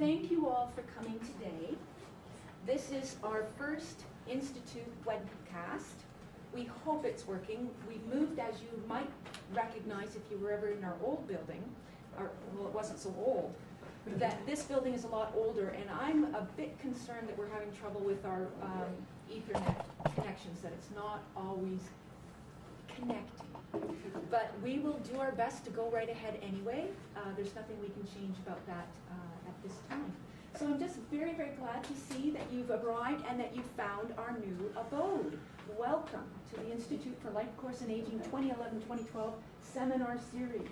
thank you all for coming today. This is our first Institute webcast. We hope it's working. We moved, as you might recognize if you were ever in our old building, well, it wasn't so old, that this building is a lot older, and I'm a bit concerned that we're having trouble with our Ethernet connections, that it's not always connecting. But we will do our best to go right ahead anyway. There's nothing we can change about that at this time. So I'm just very, very glad to see that you've arrived and that you've found our new abode. Welcome to the Institute for Life Course and Aging 2011-2012 seminar series.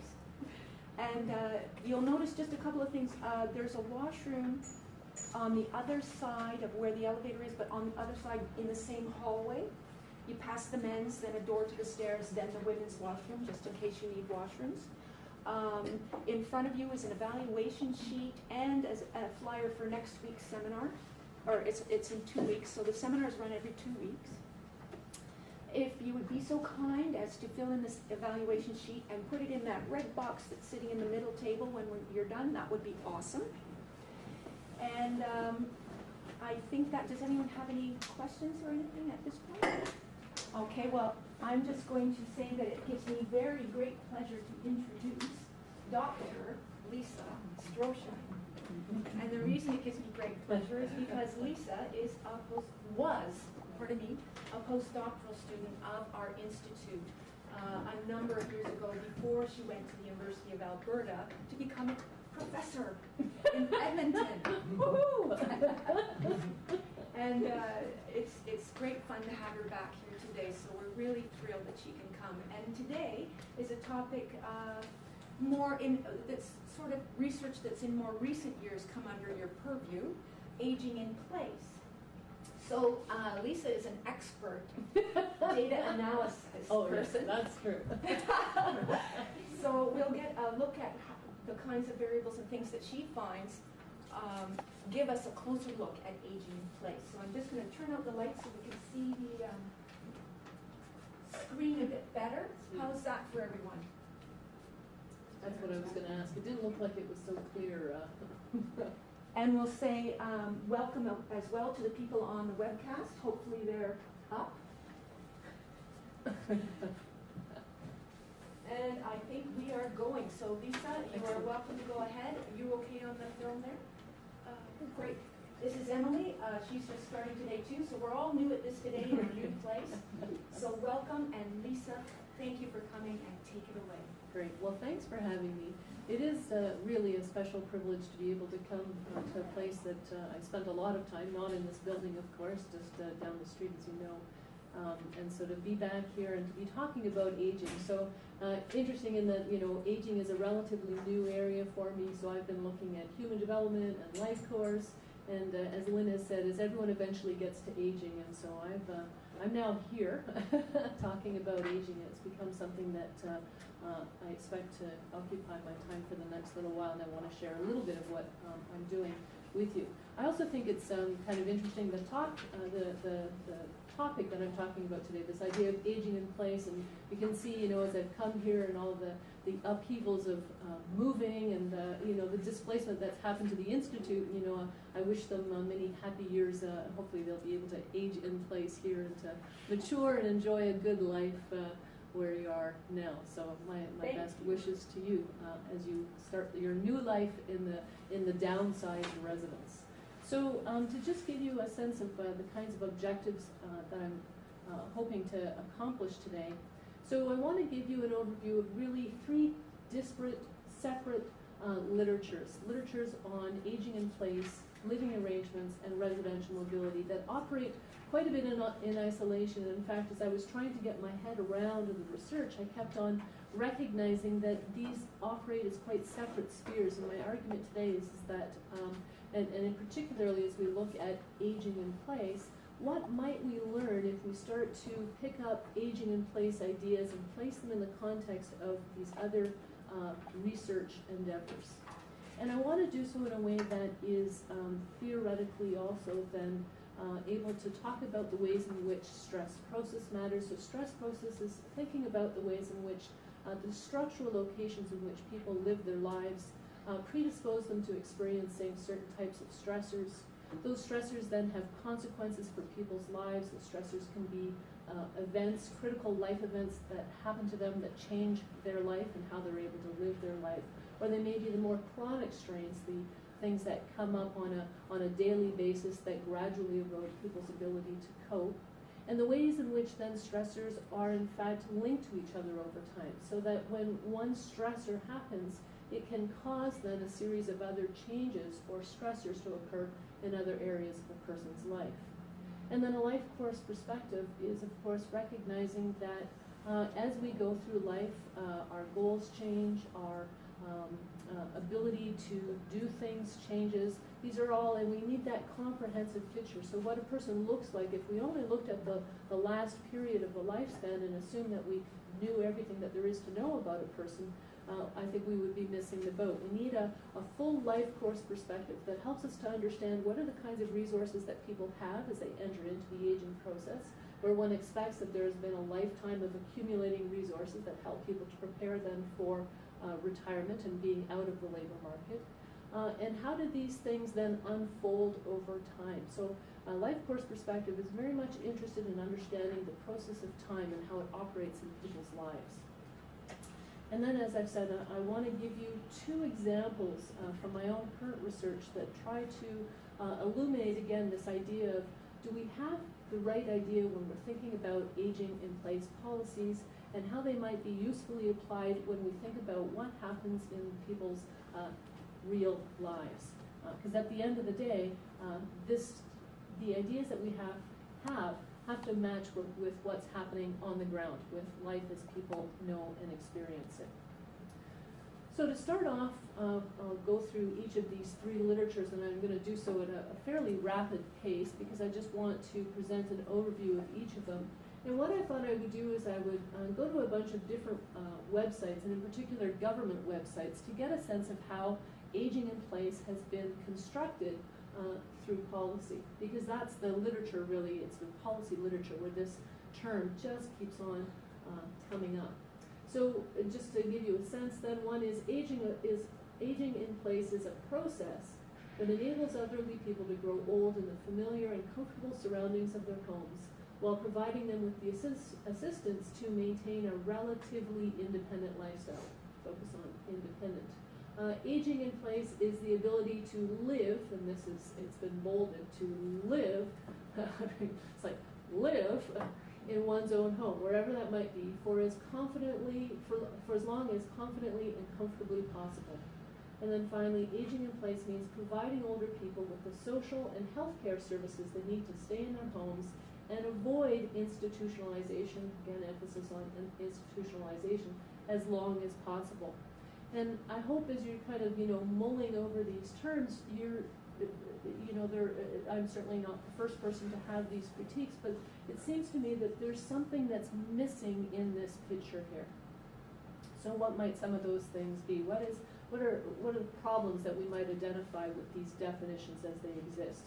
And you'll notice just a couple of things. There's a washroom on the other side of where the elevator is, but on the other side in the same hallway. You pass the men's, then a door to the stairs, then the women's washroom, just in case you need washrooms. In front of you is an evaluation sheet and a flyer for next week's seminar. Or it's in 2 weeks, so the seminars run every 2 weeks. If you would be so kind as to fill in this evaluation sheet and put it in that red box that's sitting in the middle table when you're done, that would be awesome. And I think that, does anyone have any questions or anything at this point? Okay, well, I'm just going to say that it gives me very great pleasure to introduce Dr. Lisa Strohschein. And the reason it gives me great pleasure is because Lisa was a postdoctoral student of our institute a number of years ago before she went to the University of Alberta to become a professor in Edmonton. Woohoo! And it's great fun to have her back here today, so we're really thrilled that she can come. And today is a topic that's sort of research that's in more recent years come under your purview, aging in place. So Lisa is an expert data analysis person. Yeah, that's true. So we'll get a look at the kinds of variables and things that she finds give us a closer look at aging in place. So I'm just going to turn out the lights so we can see the screen a bit better. How's that for everyone? That's what I was going to ask. It didn't look like it was so clear. And we'll say welcome as well to the people on the webcast. Hopefully they're up. And I think we are going. So Lisa, you are welcome to go ahead. Are you okay on the film there? Great. This is Emily. She's just starting today too. So we're all new at this today in a new place. So welcome, and Lisa, thank you for coming, and take it away. Great. Well, thanks for having me. It is really a special privilege to be able to come to a place that I spent a lot of time, not in this building, of course, just down the street, as you know. And so to be back here and to be talking about aging. So interesting in that, aging is a relatively new area for me. So I've been looking at human development and life course. And as Lynn has said, as everyone eventually gets to aging, and so I'm now here talking about aging. It's become something that I expect to occupy my time for the next little while, and I want to share a little bit of what I'm doing with you. I also think it's kind of interesting the topic that I'm talking about today, this idea of aging in place, and you can see, as I've come here and all the upheavals of moving and the displacement that's happened to the Institute. I wish them many happy years. Hopefully they'll be able to age in place here and to mature and enjoy a good life where you are now. So my best wishes to you as you start your new life in the downsized residence. So to just give you a sense of the kinds of objectives that I'm hoping to accomplish today. So I want to give you an overview of really 3 disparate, separate literatures on aging in place, living arrangements, and residential mobility that operate quite a bit in isolation. And in fact, as I was trying to get my head around the research, I kept on recognizing that these operate as quite separate spheres. And my argument today is that, and in particularly as we look at aging in place, what might we learn if we start to pick up aging in place ideas and place them in the context of these other research endeavors? And I want to do so in a way that is theoretically also then able to talk about the ways in which stress process matters. So stress process is thinking about the ways in which the structural locations in which people live their lives predispose them to experiencing certain types of stressors. Those stressors then have consequences for people's lives. The stressors can be events, critical life events that happen to them that change their life and how they're able to live their life. Or they may be the more chronic strains, the things that come up on a daily basis that gradually erode people's ability to cope. And the ways in which then stressors are in fact linked to each other over time, so that when one stressor happens, it can cause then a series of other changes or stressors to occur in other areas of a person's life. And then a life course perspective is, of course, recognizing that as we go through life, our goals change, our ability to do things changes. These are all, and we need that comprehensive picture. So what a person looks like, if we only looked at the last period of the lifespan and assumed that we knew everything that there is to know about a person, I think we would be missing the boat. We need a full life course perspective that helps us to understand what are the kinds of resources that people have as they enter into the aging process, where one expects that there's been a lifetime of accumulating resources that help people to prepare them for retirement and being out of the labor market. And how do these things then unfold over time? So a life course perspective is very much interested in understanding the process of time and how it operates in people's lives. And then, as I've said, I want to give you two examples from my own current research that try to illuminate again this idea of, do we have the right idea when we're thinking about aging in place policies and how they might be usefully applied when we think about what happens in people's real lives. Because at the end of the day, the ideas that we have to match with what's happening on the ground, with life as people know and experience it. So to start off, I'll go through each of these three literatures, and I'm going to do so at a fairly rapid pace because I just want to present an overview of each of them. And what I thought I would do is I would go to a bunch of different websites, and in particular government websites, to get a sense of how aging in place has been constructed through policy, because that's the literature really, it's the policy literature where this term just keeps on coming up. So just to give you a sense then, one is aging in place is a process that enables elderly people to grow old in the familiar and comfortable surroundings of their homes while providing them with the assistance to maintain a relatively independent lifestyle. Focus on independent. Aging in place is the ability to live, and it's been bolded, to live, it's like live in one's own home, wherever that might be, for as long as confidently and comfortably possible. And then finally, aging in place means providing older people with the social and healthcare services they need to stay in their homes and avoid institutionalization, again emphasis on institutionalization, as long as possible. And I hope as you're kind of, mulling over these terms, I'm certainly not the first person to have these critiques, but it seems to me that there's something that's missing in this picture here. So what might some of those things be? What are the problems that we might identify with these definitions as they exist?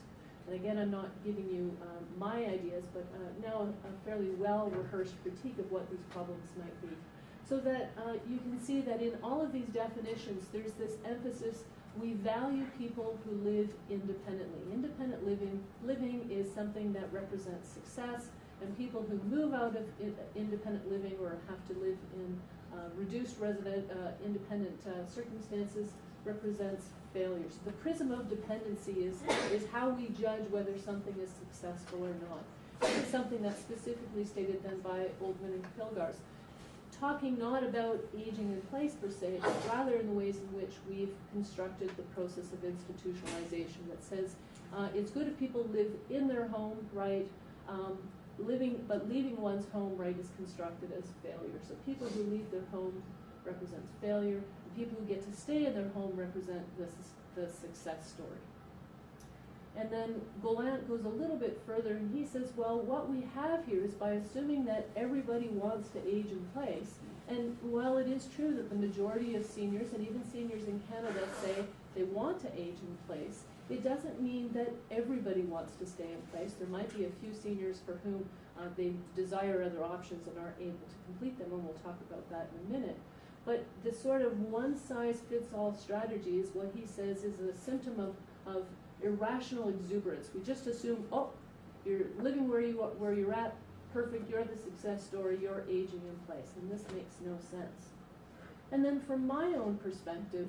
And again, I'm not giving you my ideas, but now a fairly well-rehearsed critique of what these problems might be. So that you can see that in all of these definitions, there's this emphasis, we value people who live independently. Independent living is something that represents success, and people who move out of independent living or have to live in reduced independent circumstances represents failures. The prism of dependency is how we judge whether something is successful or not. It's something that's specifically stated then by Oldman and Kilgars, talking not about aging in place per se, but rather in the ways in which we've constructed the process of institutionalization that says it's good if people live in their home, right? But leaving one's home, right, is constructed as failure. So people who leave their home represents failure. The people who get to stay in their home represent the success story. And then Gallant goes a little bit further, and he says, well, what we have here is by assuming that everybody wants to age in place, and while it is true that the majority of seniors, and even seniors in Canada, say they want to age in place, it doesn't mean that everybody wants to stay in place. There might be a few seniors for whom they desire other options and aren't able to complete them, and we'll talk about that in a minute. But the sort of one-size-fits-all strategy is what he says is a symptom of irrational exuberance. We just assume, oh, you're living where you're at, perfect, you're the success story, you're aging in place, and this makes no sense. And then from my own perspective,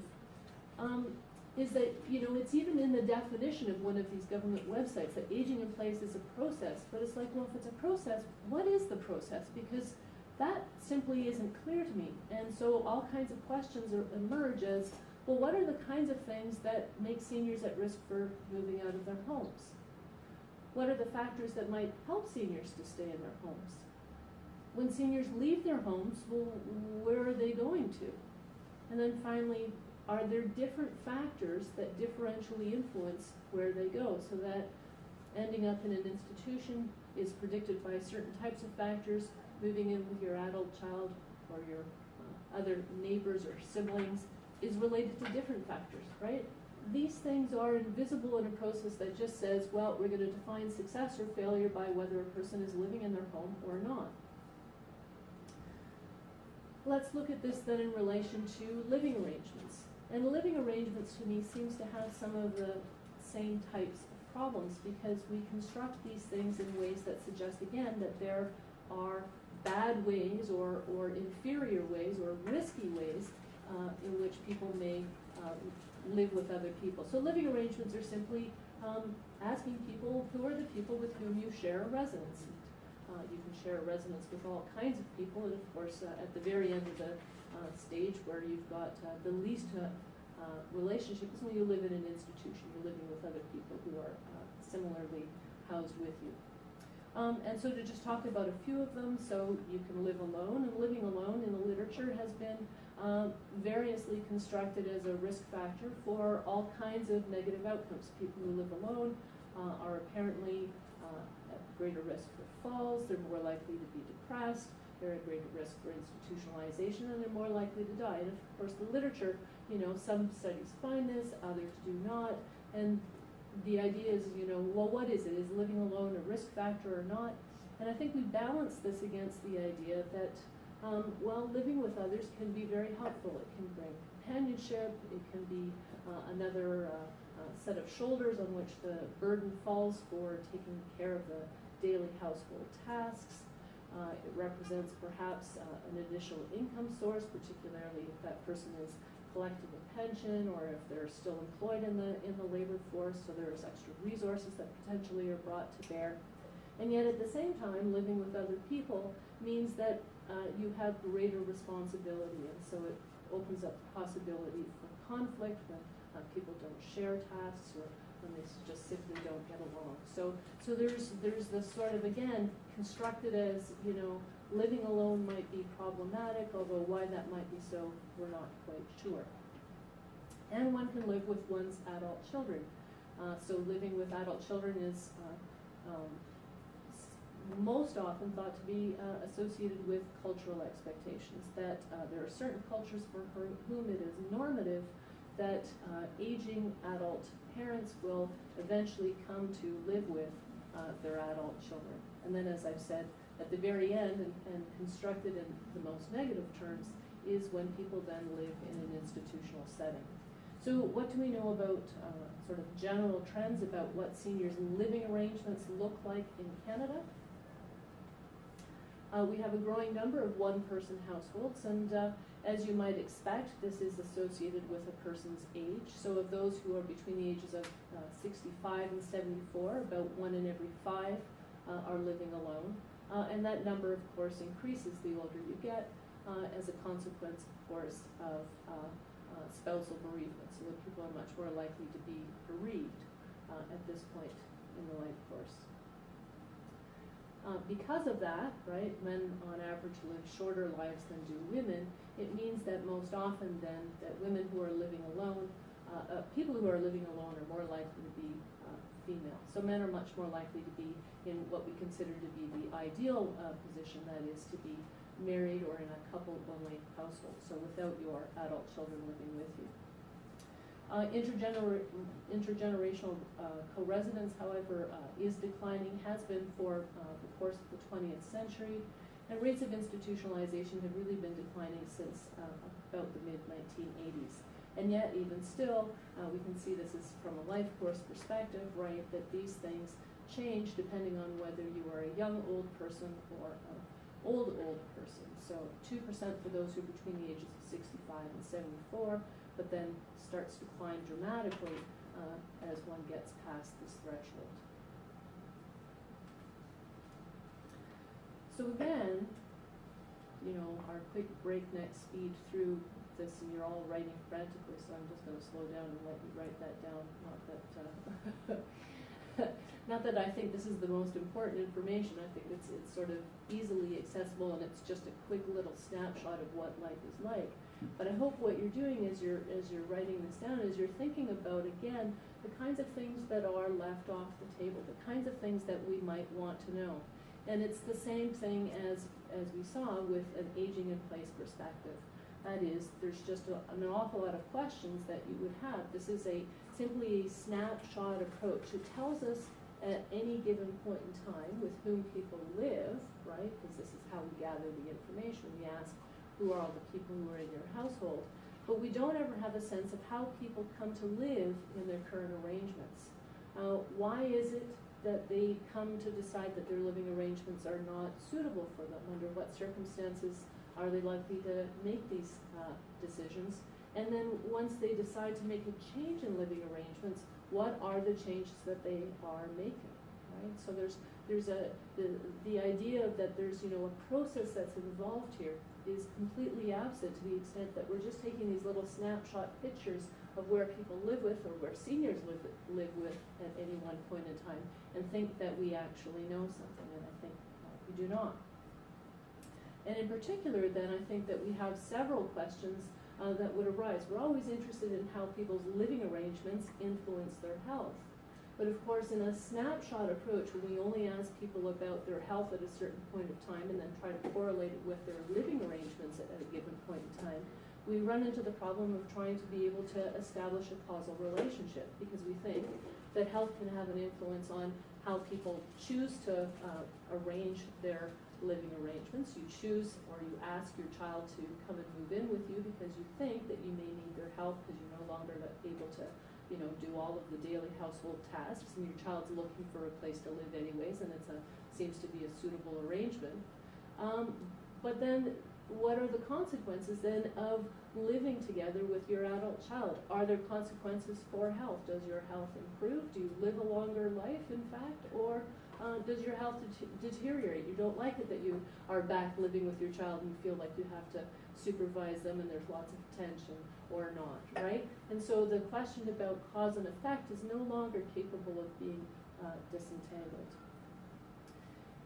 is that, it's even in the definition of one of these government websites that aging in place is a process, but it's like, well, if it's a process, what is the process? Because that simply isn't clear to me. And so all kinds of questions emerge as, well, what are the kinds of things that make seniors at risk for moving out of their homes? What are the factors that might help seniors to stay in their homes? When seniors leave their homes, well, where are they going to? And then finally, are there different factors that differentially influence where they go, so that ending up in an institution is predicted by certain types of factors, moving in with your adult child or your other neighbors or siblings is related to different factors, right? These things are invisible in a process that just says, well, we're going to define success or failure by whether a person is living in their home or not. Let's look at this then in relation to living arrangements. And living arrangements to me seems to have some of the same types of problems, because we construct these things in ways that suggest, again, that there are bad ways or inferior ways or risky ways in which people may live with other people. So living arrangements are simply asking people who are the people with whom you share a residence. You can share a residence with all kinds of people, and of course at the very end of the stage where you've got the least relationship is when you live in an institution. You're living with other people who are similarly housed with you. And so to just talk about a few of them, so you can live alone, and living alone in the literature has been variously constructed as a risk factor for all kinds of negative outcomes. People who live alone are apparently at greater risk for falls, they're more likely to be depressed, they're at greater risk for institutionalization, and they're more likely to die. And of course the literature, some studies find this, others do not, and the idea is, well, what is it? Is living alone a risk factor or not? And I think we balance this against the idea that, well, living with others can be very helpful. It can bring companionship. It can be another set of shoulders on which the burden falls for taking care of the daily household tasks. It represents perhaps an additional income source, particularly if that person is collecting a pension or if they're still employed in the labor force, so there's extra resources that potentially are brought to bear. And yet at the same time, living with other people means that you have greater responsibility, and so it opens up the possibility for conflict when people don't share tasks or when they just simply don't get along. So there's this sort of, again, constructed as, living alone might be problematic, although why that might be so, we're not quite sure. And one can live with one's adult children. So living with adult children is most often thought to be associated with cultural expectations, that there are certain cultures for whom it is normative that aging adult parents will eventually come to live with their adult children. And then, as I've said, at the very end, and constructed in the most negative terms, is when people then live in an institutional setting. So what do we know about sort of general trends about what seniors' living arrangements look like in Canada? We have a growing number of one-person households, and as you might expect, this is associated with a person's age. So of those who are between the ages of 65 and 74, about 1 in every 5 are living alone. And that number, of course, increases the older you get as a consequence, of course, of spousal bereavement. So that people are much more likely to be bereaved at this point in the life course. Because of that, right, men on average live shorter lives than do women. It means that most often then that women who are living alone, people who are living alone are more likely to be female. So men are much more likely to be in what we consider to be the ideal position, that is to be married or in a couple-only household, so without your adult children living with you. Intergenerational co-residence, however, is declining, has been for the course of the 20th century, and rates of institutionalization have really been declining since about the mid-1980s. And yet, even still, we can see this is from a life course perspective, right, that these things change depending on whether you are a young old person or an old person. So 2% for those who are between the ages of 65 and 74, but then starts to climb dramatically as one gets past this threshold. So again, you know, our quick breakneck speed through this, and you're all writing frantically, so I'm just going to slow down and let you write that down. Not that I think this is the most important information. I think it's sort of easily accessible, and it's just a quick little snapshot of what life is like. But I hope what you're doing as you're writing this down is you're thinking about, again, the kinds of things that are left off the table, the kinds of things that we might want to know. And it's the same thing as we saw with an aging in place perspective. That is, there's just an awful lot of questions that you would have. This is simply a snapshot approach. It tells us at any given point in time with whom people live, right? Because this is how we gather the information. We ask, who are all the people who are in your household? But we don't ever have a sense of how people come to live in their current arrangements. Why is it that they come to decide that their living arrangements are not suitable for them? Under what circumstances are they likely to make these decisions? And then once they decide to make a change in living arrangements, what are the changes that they are making, right? So there's the idea that there's, you know, a process that's involved here is completely absent to the extent that we're just taking these little snapshot pictures of where people live with or where seniors live with at any one point in time and think that we actually know something, and I think we do not. And in particular, then, I think that we have several questions that would arise. We're always interested in how people's living arrangements influence their health. But of course, in a snapshot approach, when we only ask people about their health at a certain point of time and then try to correlate it with their living arrangements at a given point in time, we run into the problem of trying to be able to establish a causal relationship, because we think that health can have an influence on how people choose to arrange their living arrangements. You choose or you ask your child to come and move in with you because you think that you may need their help because you're no longer able to, you know, do all of the daily household tasks, and your child's looking for a place to live anyways, and seems to be a suitable arrangement. But then what are the consequences then of living together with your adult child? Are there consequences for health? Does your health improve? Do you live a longer life, in fact? Or does your health deteriorate? You don't like it that you are back living with your child and you feel like you have to supervise them and there's lots of tension, or not, right? And so the question about cause and effect is no longer capable of being disentangled.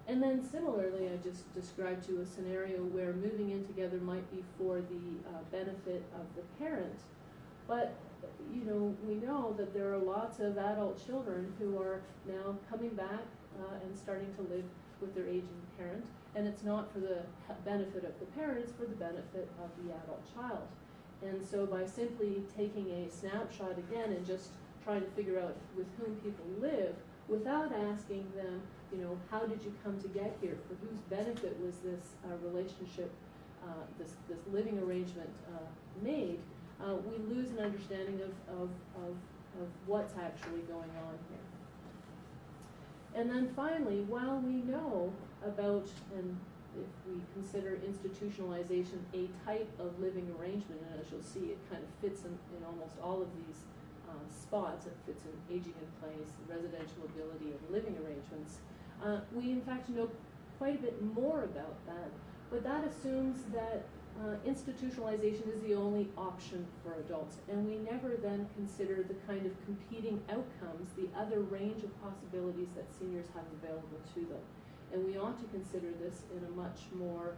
And then similarly, I just described to you a scenario where moving in together might be for the benefit of the parent. But, you know, we know that there are lots of adult children who are now coming back and starting to live with their aging parent. And it's not for the benefit of the parent, it's for the benefit of the adult child. And so by simply taking a snapshot again and just trying to figure out with whom people live, without asking them, you know, how did you come to get here? For whose benefit was this relationship, this living arrangement made? We lose an understanding of what's actually going on here. And then finally, while we know about, and if we consider institutionalization a type of living arrangement, and as you'll see, it kind of fits in almost all of these spots. It fits in aging in place, residential ability, and living arrangements. We in fact know quite a bit more about that, but that assumes that institutionalization is the only option for adults, and we never then consider the kind of competing outcomes, the other range of possibilities that seniors have available to them. And we ought to consider this in a much more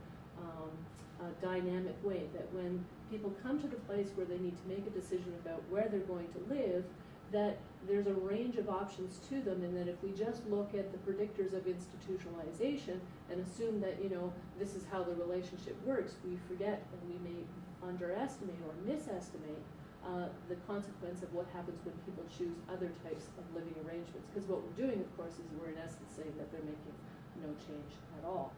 dynamic way, that when people come to the place where they need to make a decision about where they're going to live, that there's a range of options to them, and that if we just look at the predictors of institutionalization and assume that, you know, this is how the relationship works, we forget and we may underestimate or misestimate the consequence of what happens when people choose other types of living arrangements. Because what we're doing, of course, is we're in essence saying that they're making no change at all.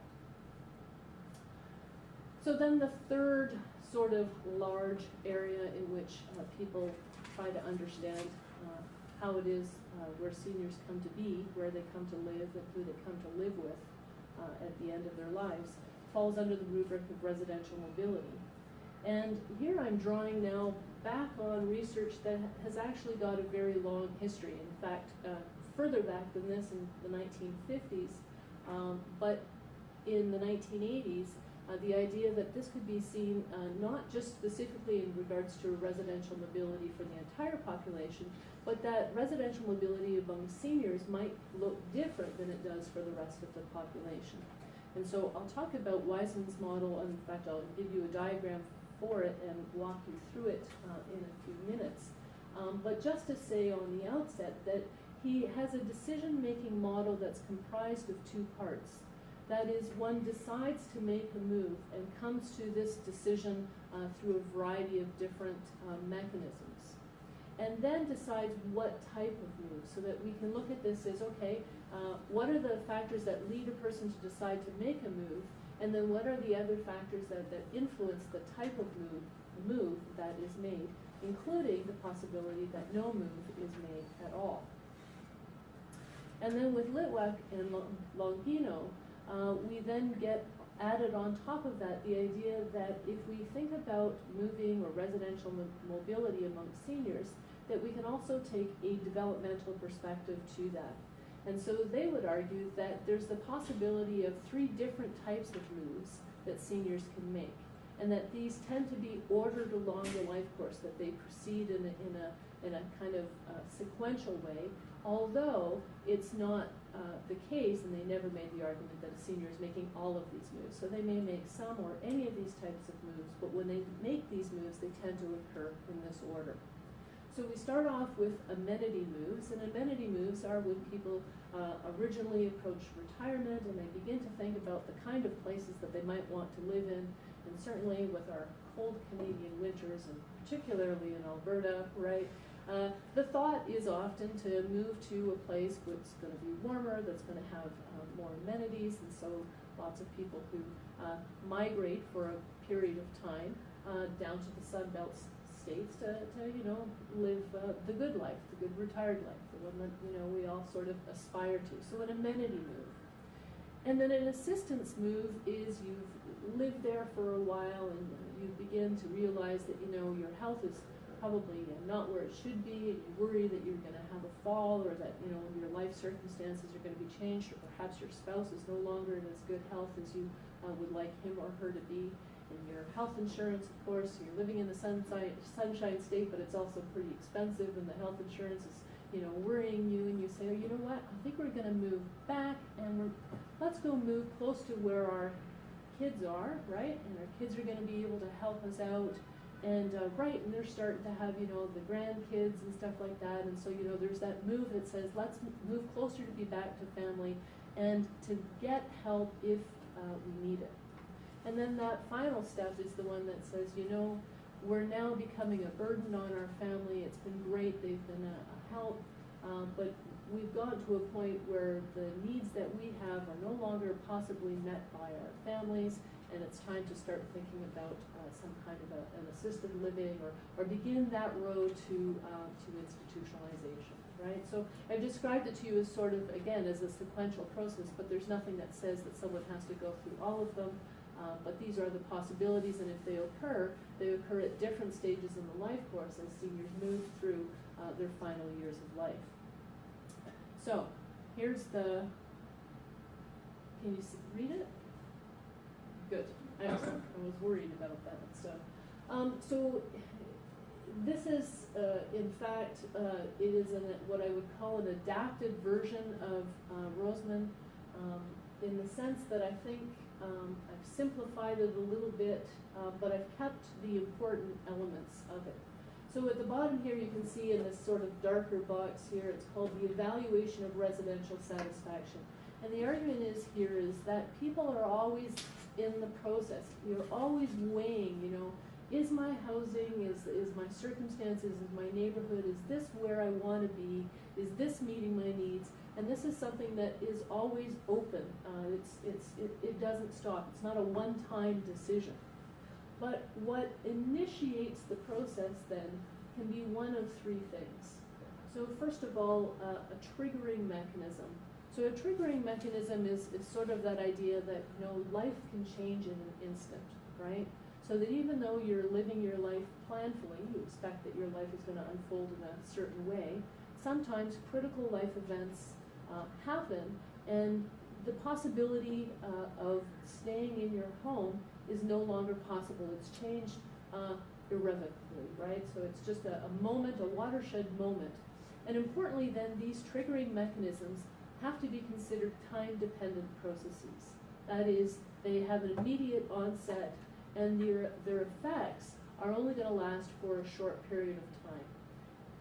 So then the third sort of large area in which people try to understand how it is where seniors come to be, where they come to live, and who they come to live with at the end of their lives, falls under the rubric of residential mobility. And here I'm drawing now back on research that has actually got a very long history. In fact, further back than this in the 1950s, but in the 1980s, the idea that this could be seen not just specifically in regards to residential mobility for the entire population, but that residential mobility among seniors might look different than it does for the rest of the population. And so I'll talk about Wiseman's model, and in fact I'll give you a diagram for it and walk you through it in a few minutes. But just to say on the outset that he has a decision-making model that's comprised of two parts. That is, one decides to make a move and comes to this decision through a variety of different mechanisms. And then decides what type of move, so that we can look at this as, okay, what are the factors that lead a person to decide to make a move, and then what are the other factors that influence the type of move that is made, including the possibility that no move is made at all. And then with Litwack and Longino, we then get added on top of that the idea that if we think about moving or residential mobility among seniors, that we can also take a developmental perspective to that. And so they would argue that there's the possibility of 3 different types of moves that seniors can make, and that these tend to be ordered along the life course, that they proceed in a kind of sequential way, although it's not the case, and they never made the argument that a senior is making all of these moves. So they may make some or any of these types of moves, but when they make these moves, they tend to occur in this order. So we start off with amenity moves, and amenity moves are when people originally approach retirement and they begin to think about the kind of places that they might want to live in, and certainly with our cold Canadian winters, and particularly in Alberta, right? The thought is often to move to a place that's going to be warmer, that's going to have more amenities, and so lots of people who migrate for a period of time down to the Sunbelt states to live the good life, the good retired life, the one that we all sort of aspire to. So an amenity move. And then an assistance move is you've lived there for a while and you begin to realize that your health is probably not where it should be, and you worry that you're going to have a fall, or that your life circumstances are going to be changed, or perhaps your spouse is no longer in as good health as you would like him or her to be. And your health insurance, of course, you're living in the sunshine state, but it's also pretty expensive, and the health insurance is worrying you, and you say, oh, you know what, I think we're going to move back, and let's go move close to where our kids are, right? And our kids are going to be able to help us out. And and they're starting to have, the grandkids and stuff like that. And so, there's that move that says, let's move closer to be back to family and to get help if we need it. And then that final step is the one that says, we're now becoming a burden on our family. It's been great. They've been a help. But we've gotten to a point where the needs that we have are no longer possibly met by our families. And it's time to start thinking about some kind of an assisted living, or begin that road to institutionalization, right? So I've described it to you as sort of, again, as a sequential process, but there's nothing that says that someone has to go through all of them. But these are the possibilities, and if they occur at different stages in the life course as seniors move through their final years of life. So here's the, can you read it? Good. I was worried about that. So this is, in fact, it is what I would call an adapted version of Roseman, in the sense that I think I've simplified it a little bit, but I've kept the important elements of it. So at the bottom here, you can see in this sort of darker box here, it's called the evaluation of residential satisfaction. And the argument is that people are always in the process. You're always weighing, is my housing, is my circumstances, is my neighborhood, is this where I want to be, is this meeting my needs? And this is something that is always open. It doesn't stop. It's not a one-time decision. But what initiates the process then can be one of three things. So first of all, a triggering mechanism. So a triggering mechanism is sort of that idea that, you know, life can change in an instant, right? So that even though you're living your life planfully, you expect that your life is going to unfold in a certain way, sometimes critical life events happen, and the possibility of staying in your home is no longer possible. It's changed irrevocably, right? So it's just a moment, a watershed moment. And importantly then, these triggering mechanisms have to be considered time-dependent processes. That is, they have an immediate onset, and their effects are only going to last for a short period of time.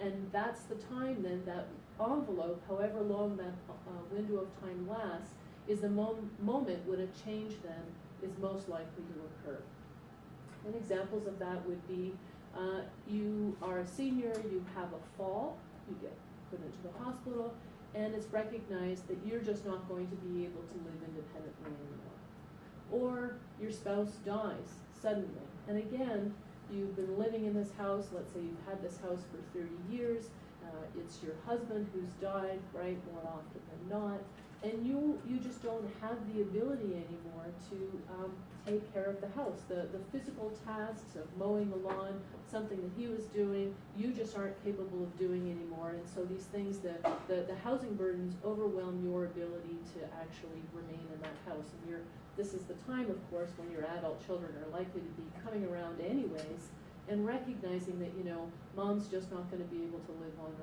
And that's the time then, that envelope, however long that window of time lasts, is the moment when a change then is most likely to occur. And examples of that would be, you are a senior, you have a fall, you get put into the hospital, and it's recognized that you're just not going to be able to live independently anymore. Or your spouse dies suddenly, and again, you've been living in this house, let's say you've had this house for 30 years, it's your husband who's died, right, more often than not, and you just don't have the ability anymore to take care of the house. The physical tasks of mowing the lawn, something that he was doing, you just aren't capable of doing anymore, and so these things, the housing burdens overwhelm your ability to actually remain in that house. And this is the time, of course, when your adult children are likely to be coming around anyways, and recognizing that, you know, mom's just not going to be able to live on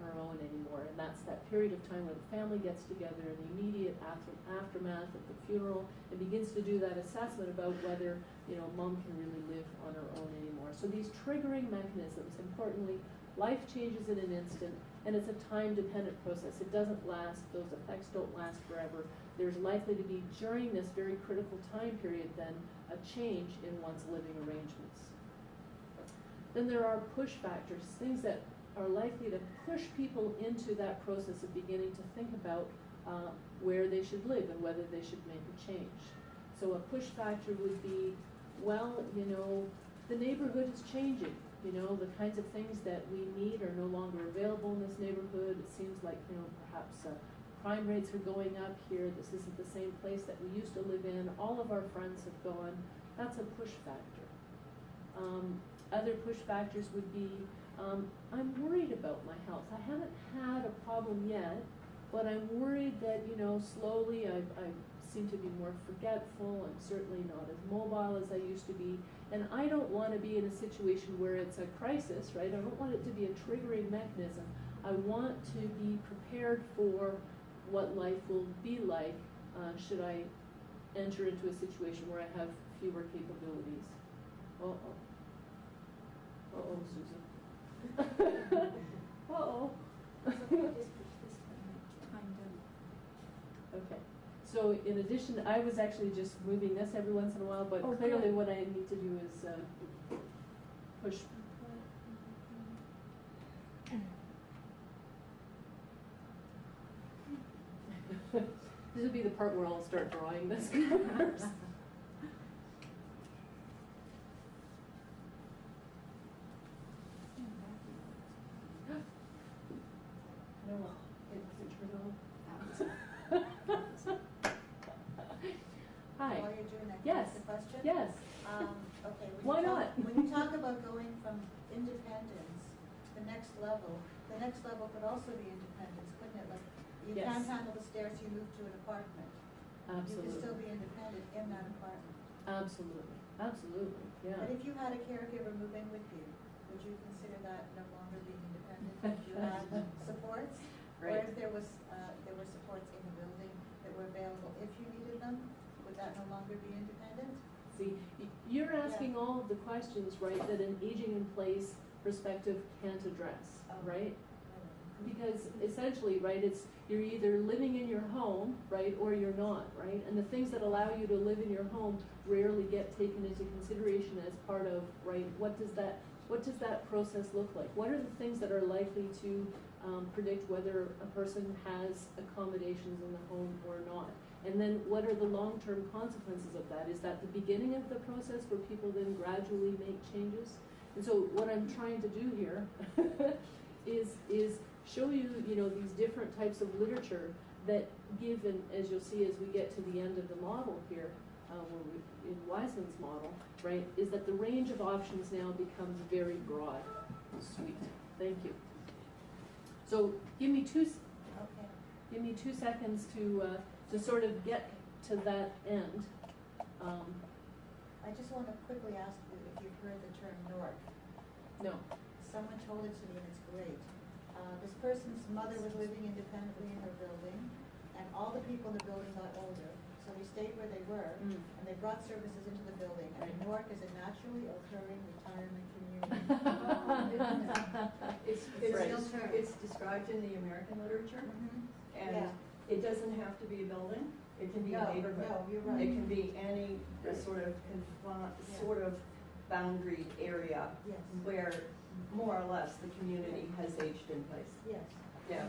her own anymore. And that's that period of time where the family gets together in the immediate aftermath of the funeral and begins to do that assessment about whether, you know, mom can really live on her own anymore. So these triggering mechanisms, importantly, life changes in an instant, and it's a time-dependent process. It doesn't last, those effects don't last forever. There's likely to be, during this very critical time period then, a change in one's living arrangements. Then there are push factors, things that are likely to push people into that process of beginning to think about where they should live and whether they should make a change. So a push factor would be, well, you know, the neighborhood is changing. You know, the kinds of things that we need are no longer available in this neighborhood. It seems like, you know, perhaps crime rates are going up here. This isn't the same place that we used to live in. All of our friends have gone. That's a push factor. Other push factors would be, I'm worried about my health. I haven't had a problem yet, but I'm worried that, you know, slowly I seem to be more forgetful. I'm certainly not as mobile as I used to be. And I don't want to be in a situation where it's a crisis, right? I don't want it to be a triggering mechanism. I want to be prepared for what life will be like should I enter into a situation where I have fewer capabilities. Uh-oh. Uh-oh, Susan. Uh-oh. Okay. So in addition, I was actually just moving this every once in a while, but clearly what I need to do is push. This will be the part where I'll start drawing this. Hi. While you're doing that, can I Yes. ask a question? Yes. Okay. Why not? When you talk about going from independence, the next level could also be independence, couldn't it? Like, you Yes. can't handle the stairs, you move to an apartment. Absolutely. You can still be independent in that apartment. Absolutely. Absolutely. Yeah. But if you had a caregiver move in with you, would you consider that no longer being independent? If you had supports? Right. Or if there were supports in the building that were available if you needed them, would that no longer be independent? See, you're asking all of the questions, right, that an aging in place perspective can't address, right? Because essentially, right, you're either living in your home, right, or you're not, right? And the things that allow you to live in your home rarely get taken into consideration as part of, right, what does that what does that process look like? What are the things that are likely to predict whether a person has accommodations in the home or not? And then what are the long-term consequences of that? Is that the beginning of the process where people then gradually make changes? And so what I'm trying to do here is show you, these different types of literature that give, and as you'll see as we get to the end of the model here, in Wiseman's model, right, is that the range of options now becomes very broad. Sweet, thank you. So give me 2 seconds to sort of get to that end. I just want to quickly ask you if you've heard the term NORC. No. Someone told it to me and it's great. This person's mother was living independently in her building, and all the people in the building got older. So they stayed where they were, and they brought services into the building. And NORC is a naturally occurring retirement community. It's described in the American literature, and Yeah. it doesn't have to be a building. It can be a neighborhood. No, you're right. It can be any sort of sort of boundary area Yes. where more or less the community has aged in place. Yes. Yeah.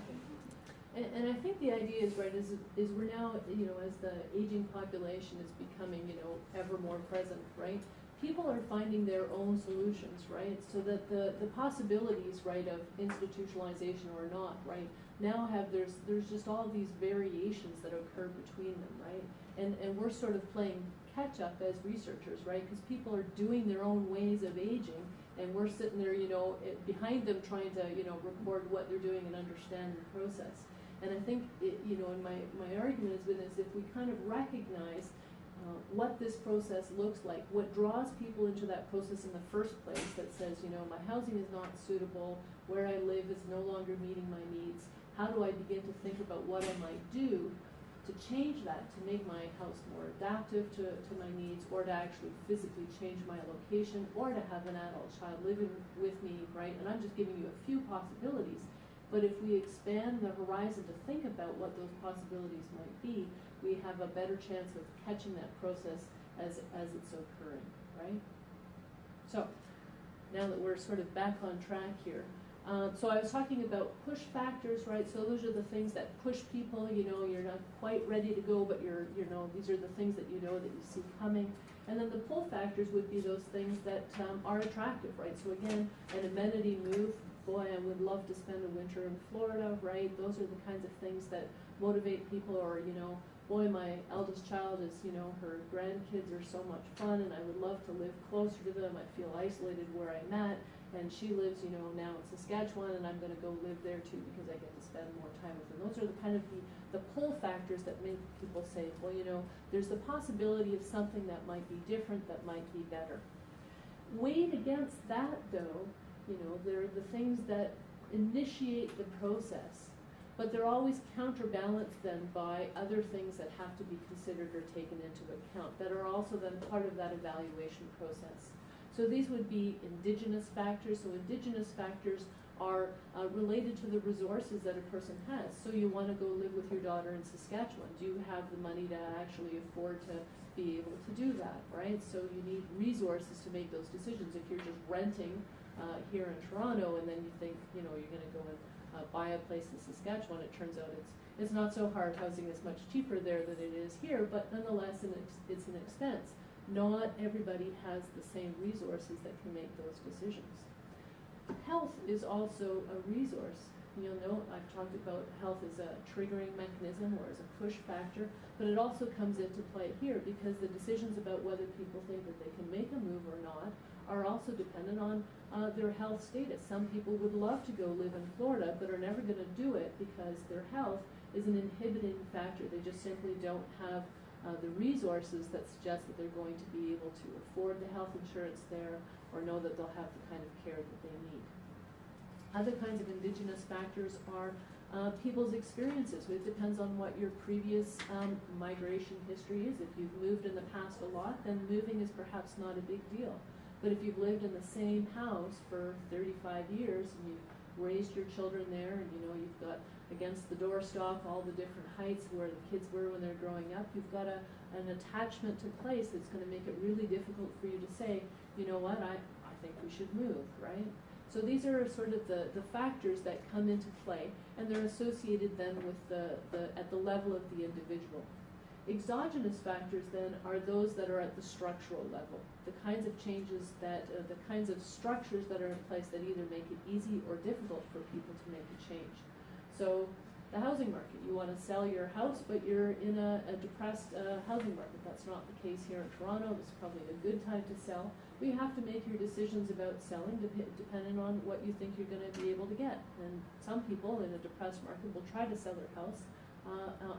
And I think the idea is, right, is we're now, as the aging population is becoming, ever more present, right? People are finding their own solutions, right? So that the possibilities, right, of institutionalization or not, right, now there's just all these variations that occur between them, right? And we're sort of playing catch up as researchers, right? Because people are doing their own ways of aging, and we're sitting there, behind them trying to, record what they're doing and understand the process. And I think, and my argument has been is if we kind of recognize what this process looks like, what draws people into that process in the first place that says, my housing is not suitable, where I live is no longer meeting my needs, how do I begin to think about what I might do to change that, to make my house more adaptive to my needs, or to actually physically change my location, or to have an adult child living with me, right? And I'm just giving you a few possibilities. But if we expand the horizon to think about what those possibilities might be, we have a better chance of catching that process as it's occurring, right? So, now that we're sort of back on track here. So I was talking about push factors, right? So those are the things that push people, you're not quite ready to go, but these are the things that that you see coming. And then the pull factors would be those things that are attractive, right? So again, an amenity move, boy, I would love to spend a winter in Florida, right? Those are the kinds of things that motivate people, or, boy, my eldest child is, her grandkids are so much fun, and I would love to live closer to them. I feel isolated where I'm at, and she lives, now in Saskatchewan, and I'm going to go live there too because I get to spend more time with them. Those are the kind of the pull factors that make people say, well, there's the possibility of something that might be different, that might be better. Weighed against that, though, there are the things that initiate the process, but they're always counterbalanced then by other things that have to be considered or taken into account that are also then part of that evaluation process. So these would be indigenous factors. So indigenous factors are related to the resources that a person has. So you want to go live with your daughter in Saskatchewan. Do you have the money to actually afford to be able to do that, right? So you need resources to make those decisions. If you're just renting here in Toronto, and then you think, you're going to go and buy a place in Saskatchewan, it turns out it's not so hard. Housing is much cheaper there than it is here, but nonetheless, it's an expense. Not everybody has the same resources that can make those decisions. Health is also a resource. You'll know I've talked about health as a triggering mechanism or as a push factor, but it also comes into play here because the decisions about whether people think that they can make a move or not are also dependent on their health status. Some people would love to go live in Florida but are never going to do it because their health is an inhibiting factor. They just simply don't have the resources that suggest that they're going to be able to afford the health insurance there or know that they'll have the kind of care that they need. Other kinds of indigenous factors are people's experiences. It depends on what your previous migration history is. If you've moved in the past a lot, then moving is perhaps not a big deal. But if you've lived in the same house for 35 years and you've raised your children there and you've got against the doorstop all the different heights where the kids were when they're growing up, you've got an attachment to place that's going to make it really difficult for you to say, you know what, I think we should move, right? So these are sort of the factors that come into play, and they're associated then with at the level of the individual. Exogenous factors then are those that are at the structural level, the kinds of changes that, the kinds of structures that are in place that either make it easy or difficult for people to make a change. So the housing market, you want to sell your house, but you're in a depressed housing market. That's not the case here in Toronto. It's probably a good time to sell. But you have to make your decisions about selling depending on what you think you're going to be able to get. And some people in a depressed market will try to sell their house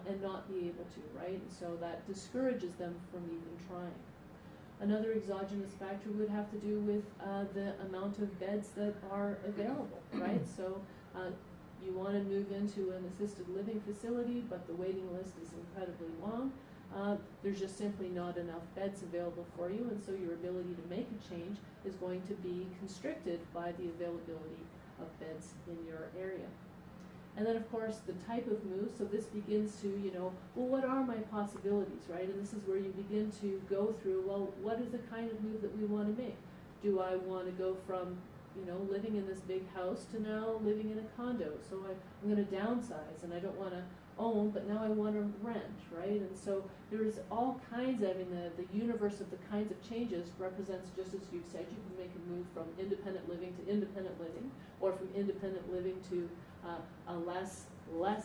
and not be able to, right? And so that discourages them from even trying. Another exogenous factor would have to do with the amount of beds that are available, right? So you want to move into an assisted living facility, but the waiting list is incredibly long. There's just simply not enough beds available for you, and so your ability to make a change is going to be constricted by the availability of beds in your area. And then, of course, the type of move, so this begins to, well, what are my possibilities, right? And this is where you begin to go through, well, what is the kind of move that we want to make? Do I want to go from, living in this big house to now living in a condo? So I'm going to downsize, and I don't want to own, but now I want to rent, right? And so there's all kinds of, the universe of the kinds of changes represents, just as you've said, you can make a move from independent living to independent living, or from independent living to a less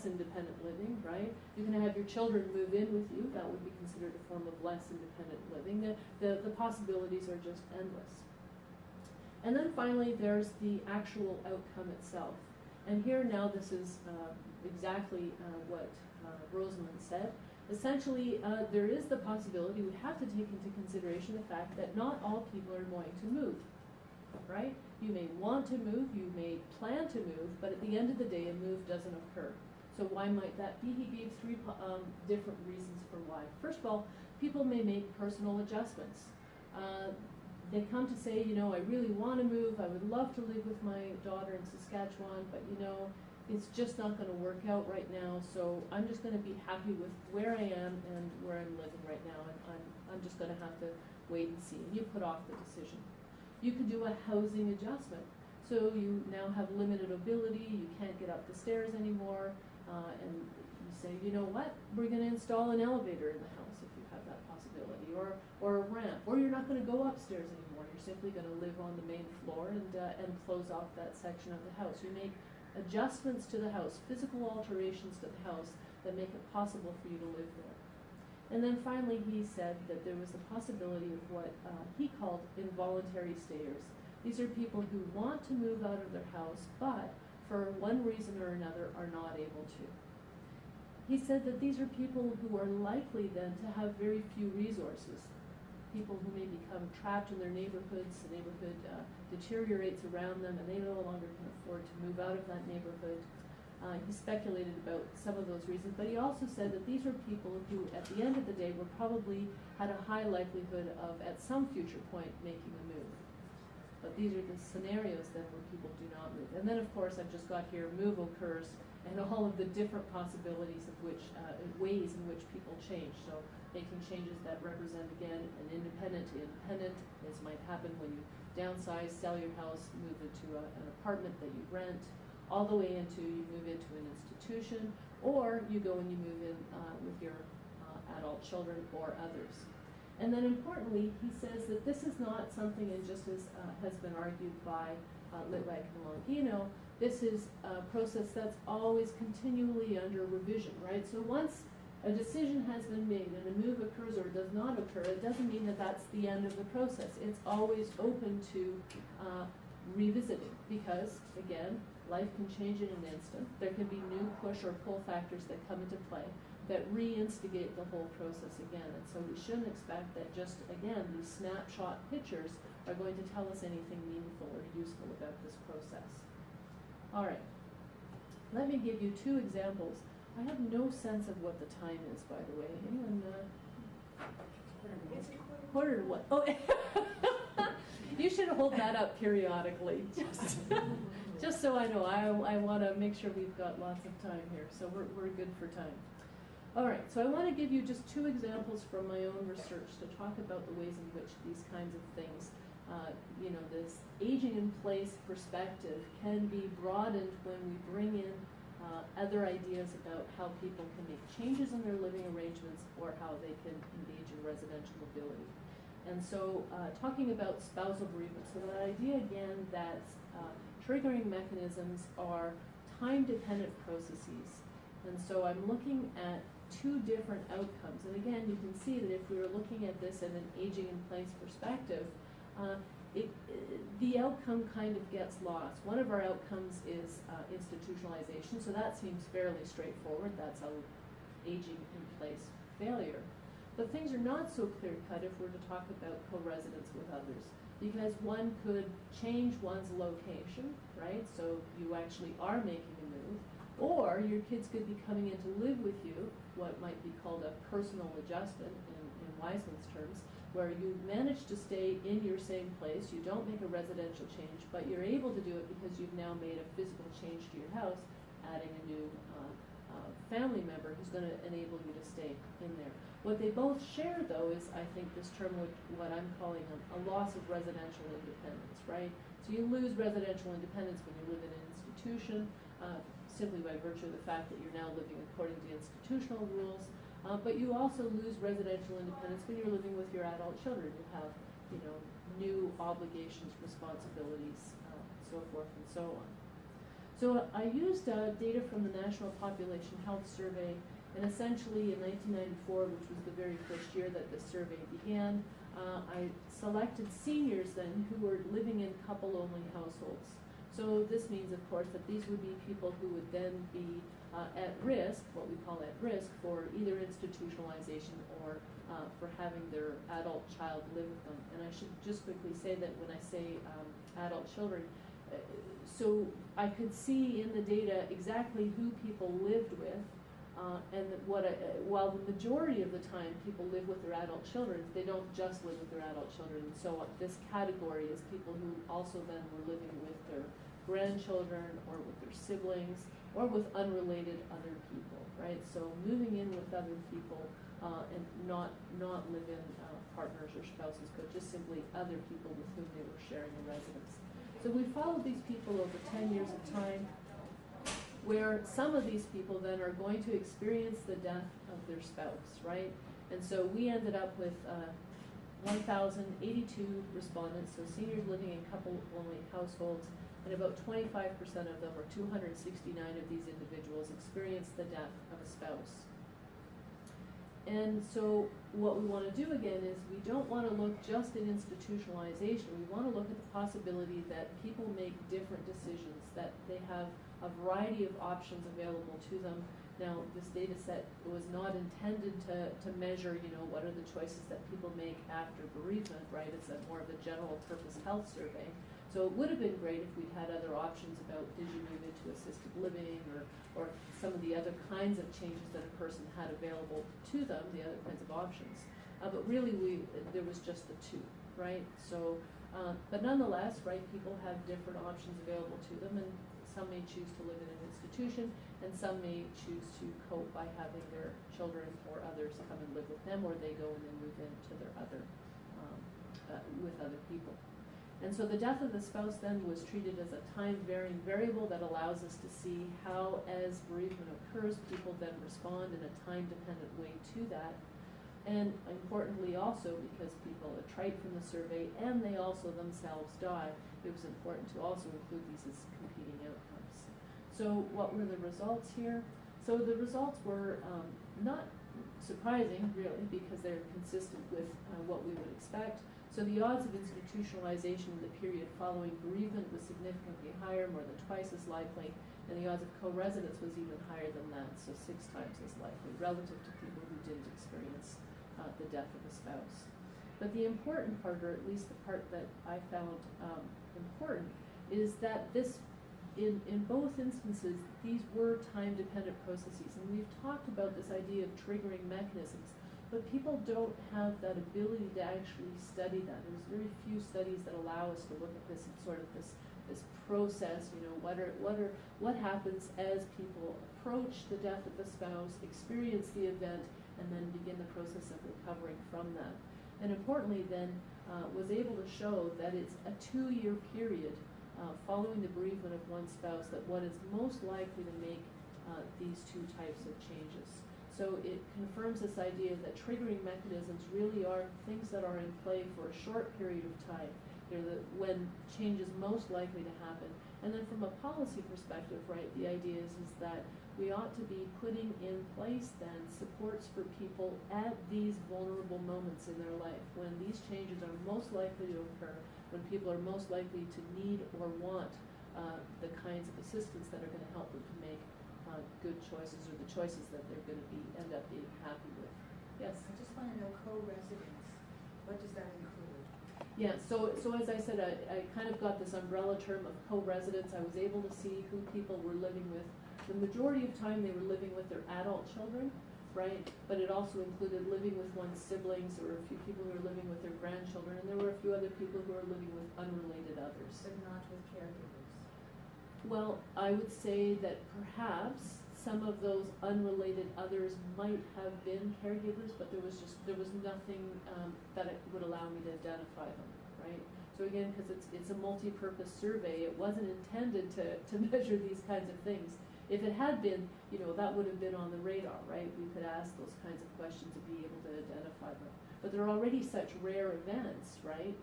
independent living, right? You can have your children move in with you. That would be considered a form of less independent living. The possibilities are just endless. And then finally, there's the actual outcome itself. And here now, this is exactly what Rosamund said. Essentially, there is the possibility, we have to take into consideration the fact that not all people are going to move, right? You may want to move, you may plan to move, but at the end of the day, a move doesn't occur. So why might that be? He gave three different reasons for why. First of all, people may make personal adjustments. They come to say, I really want to move, I would love to live with my daughter in Saskatchewan, but it's just not going to work out right now, so I'm just going to be happy with where I am and where I'm living right now, and I'm just going to have to wait and see. And you put off the decision. You could do a housing adjustment. So you now have limited mobility, you can't get up the stairs anymore, and you say, you know what, we're going to install an elevator in the house if you have that possibility, or a ramp, or you're not going to go upstairs anymore. You're simply going to live on the main floor and close off that section of the house. You make adjustments to the house, physical alterations to the house that make it possible for you to live there. And then finally, he said that there was the possibility of what he called involuntary staters. These are people who want to move out of their house, but for one reason or another are not able to. He said that these are people who are likely then to have very few resources. People who may become trapped in their neighborhoods, the neighborhood deteriorates around them, and they no longer can afford to move out of that neighborhood. He speculated about some of those reasons, but he also said that these are people who, at the end of the day, were probably had a high likelihood of, at some future point, making a move. But these are the scenarios then where people do not move. And then, of course, I've just got here move occurs and all of the different possibilities of which, ways in which people change. So making changes that represent, again, an independent to independent. This might happen when you downsize, sell your house, move into an apartment that you rent, all the way into you move into an institution, or you go and you move in with your adult children or others. And then importantly, he says that this is not something, and just as has been argued by Litwack and Longino, this is a process that's always continually under revision, right? So once a decision has been made and a move occurs or does not occur, it doesn't mean that that's the end of the process. It's always open to revisiting because, again, life can change in an instant. There can be new push or pull factors that come into play that reinstigate the whole process again. And so we shouldn't expect that just, again, these snapshot pictures are going to tell us anything meaningful or useful about this process. All right, let me give you two examples. I have no sense of what the time is, by the way. Anyone? It's a quarter to what? Oh, you should hold that up periodically, just so I know. I want to make sure we've got lots of time here, so we're good for time. All right, so I want to give you just two examples from my own research to talk about the ways in which these kinds of things this aging in place perspective can be broadened when we bring in other ideas about how people can make changes in their living arrangements or how they can engage in residential mobility. And so talking about spousal bereavement, so the idea again that triggering mechanisms are time-dependent processes. And so I'm looking at two different outcomes. And again, you can see that if we were looking at this in an aging in place perspective, the outcome kind of gets lost. One of our outcomes is institutionalization, so that seems fairly straightforward. That's a aging in place failure. But things are not so clear-cut if we're to talk about co-residence with others, because one could change one's location, right? So you actually are making a move, or your kids could be coming in to live with you, what might be called a personal adjustment in Wiseman's terms, where you manage to stay in your same place, you don't make a residential change, but you're able to do it because you've now made a physical change to your house, adding a new family member who's going to enable you to stay in there. What they both share, though, is, I think, this term, what I'm calling a loss of residential independence, right? So you lose residential independence when you live in an institution, simply by virtue of the fact that you're now living according to institutional rules. But you also lose residential independence when you're living with your adult children. You have, new obligations, responsibilities, so forth and so on. So I used data from the National Population Health Survey, and essentially in 1994, which was the very first year that the survey began, I selected seniors then who were living in couple-only households. So this means, of course, that these would be people who would then be at risk, what we call at risk, for either institutionalization or for having their adult child live with them. And I should just quickly say that when I say adult children, so I could see in the data exactly who people lived with, and while the majority of the time people live with their adult children, they don't just live with their adult children. And so this category is people who also then were living with their grandchildren or with their siblings or with unrelated other people, right? So moving in with other people and not live-in partners or spouses, but just simply other people with whom they were sharing a residence. So we followed these people over 10 years of time, where some of these people then are going to experience the death of their spouse, right? And so we ended up with 1,082 respondents, so seniors living in couple-only households, and about 25% of them, or 269 of these individuals, experienced the death of a spouse. And so what we want to do again is we don't want to look just at institutionalization. We want to look at the possibility that people make different decisions, that they have a variety of options available to them. Now, this data set was not intended to measure, what are the choices that people make after bereavement, right? It's more of a general purpose health survey. So it would have been great if we'd had other options about did you move into assisted living or some of the other kinds of changes that a person had available to them, the other kinds of options. But really, there was just the two, right? So, but nonetheless, right, people have different options available to them, and some may choose to live in an institution, and some may choose to cope by having their children or others come and live with them, or they go and then move into their other, with other people. And so the death of the spouse then was treated as a time-varying variable that allows us to see how, as bereavement occurs, people then respond in a time-dependent way to that. And importantly also, because people attrite from the survey and they also themselves die, it was important to also include these as competing outcomes. So what were the results here? So the results were not surprising, really, because they're consistent with what we would expect. So the odds of institutionalization in the period following bereavement was significantly higher, more than twice as likely, and the odds of co-residence was even higher than that, so 6 times as likely, relative to people who didn't experience the death of a spouse. But the important part, or at least the part that I found important, is that this, in both instances, these were time-dependent processes, and we've talked about this idea of triggering mechanisms. But people don't have that ability to actually study that. There's very few studies that allow us to look at this in sort of this process. What happens as people approach the death of the spouse, experience the event, and then begin the process of recovering from that. And importantly, then, was able to show that it's a 2-year period following the bereavement of one spouse that one is most likely to make these two types of changes. So it confirms this idea that triggering mechanisms really are things that are in play for a short period of time. They're when change is most likely to happen. And then from a policy perspective, right, the idea is that we ought to be putting in place then supports for people at these vulnerable moments in their life, when these changes are most likely to occur, when people are most likely to need or want the kinds of assistance that are going to help them to make good choices, or the choices that they're going to end up being happy with. Yes? I just want to know co-residence. What does that include? Yeah, so as I said, I kind of got this umbrella term of co-residence. I was able to see who people were living with. The majority of time they were living with their adult children, right? But it also included living with one's siblings. There were a few people who were living with their grandchildren, and there were a few other people who were living with unrelated others. But not with caregivers. Well, I would say that perhaps some of those unrelated others might have been caregivers, but there was nothing that it would allow me to identify them, right? So again, because it's a multi-purpose survey, it wasn't intended to measure these kinds of things. If it had been, that would have been on the radar, right? We could ask those kinds of questions and be able to identify them. But there are already such rare events, right?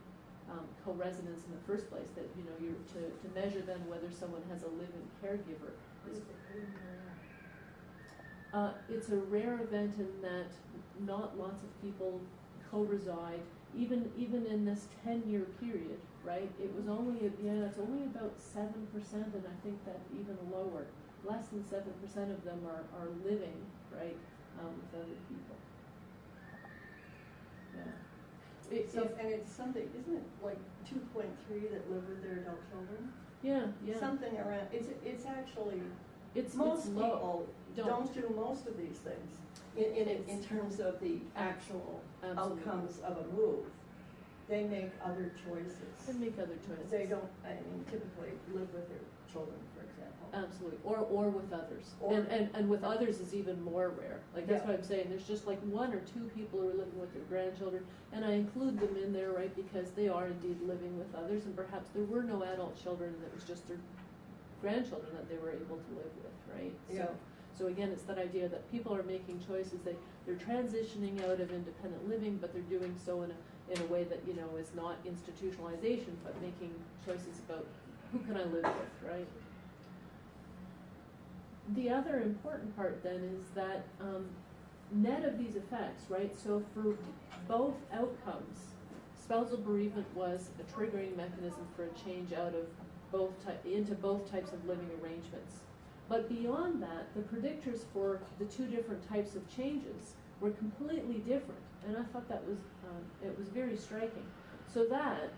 Co-residence in the first place, that you're to measure then whether someone has a living caregiver. It's a rare event in that not lots of people co-reside, even in this 10-year period, right? It was only it's only about 7%, and I think that even lower, less than 7% of them are living, right, with other people. Yeah. And it's something, isn't it like 2.3 that live with their adult children? Yeah. Something around, it's actually, It's most low. people don't do most of these things in terms of the actual Absolutely. outcomes of a move. They make other choices. They make other choices. They don't, typically live with their children, for example. Absolutely, or with others, Or- and with others is even more rare. Like that's Yeah. what I'm saying. There's just like 1 or 2 people who are living with their grandchildren, and I include them in there, right, because they are indeed living with others, and perhaps there were no adult children, and it was just their grandchildren that they were able to live with, right? Yeah. So again, it's that idea that people are making choices. They're transitioning out of independent living, but they're doing so in a way that is not institutionalization, but making choices about who can I live with, right? The other important part then is that net of these effects, right? So for both outcomes, spousal bereavement was a triggering mechanism for a change out of into both types of living arrangements. But beyond that, the predictors for the 2 different types of changes were completely different, and I thought that was it was very striking. So that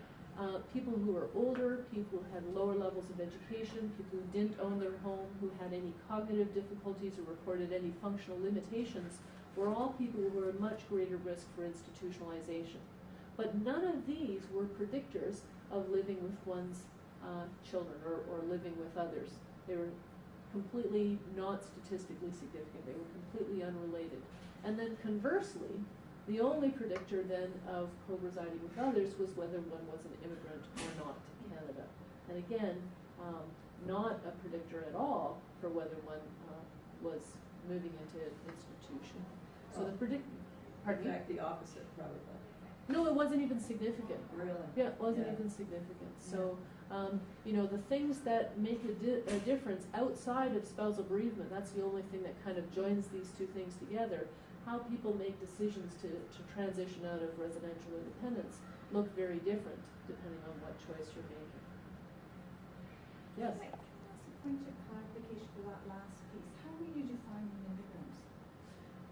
people who were older, people who had lower levels of education, people who didn't own their home, who had any cognitive difficulties or reported any functional limitations, were all people who were at much greater risk for institutionalization. But none of these were predictors of living with one's children or living with others. They were completely not statistically significant. They were completely unrelated. And then conversely, the only predictor then of co-residing with others was whether one was an immigrant or not to Canada. And again, not a predictor at all for whether one was moving into an institution. So the In fact, the opposite, probably. No, it wasn't even significant. Really? Yeah, it wasn't Yeah. even significant. So, the things that make a difference outside of spousal bereavement, that's the only thing that kind of joins these 2 things together. How people make decisions to transition out of residential independence look very different depending on what choice you're making. Yes? Can I ask a point of clarification for that last piece? How are you defining immigrants?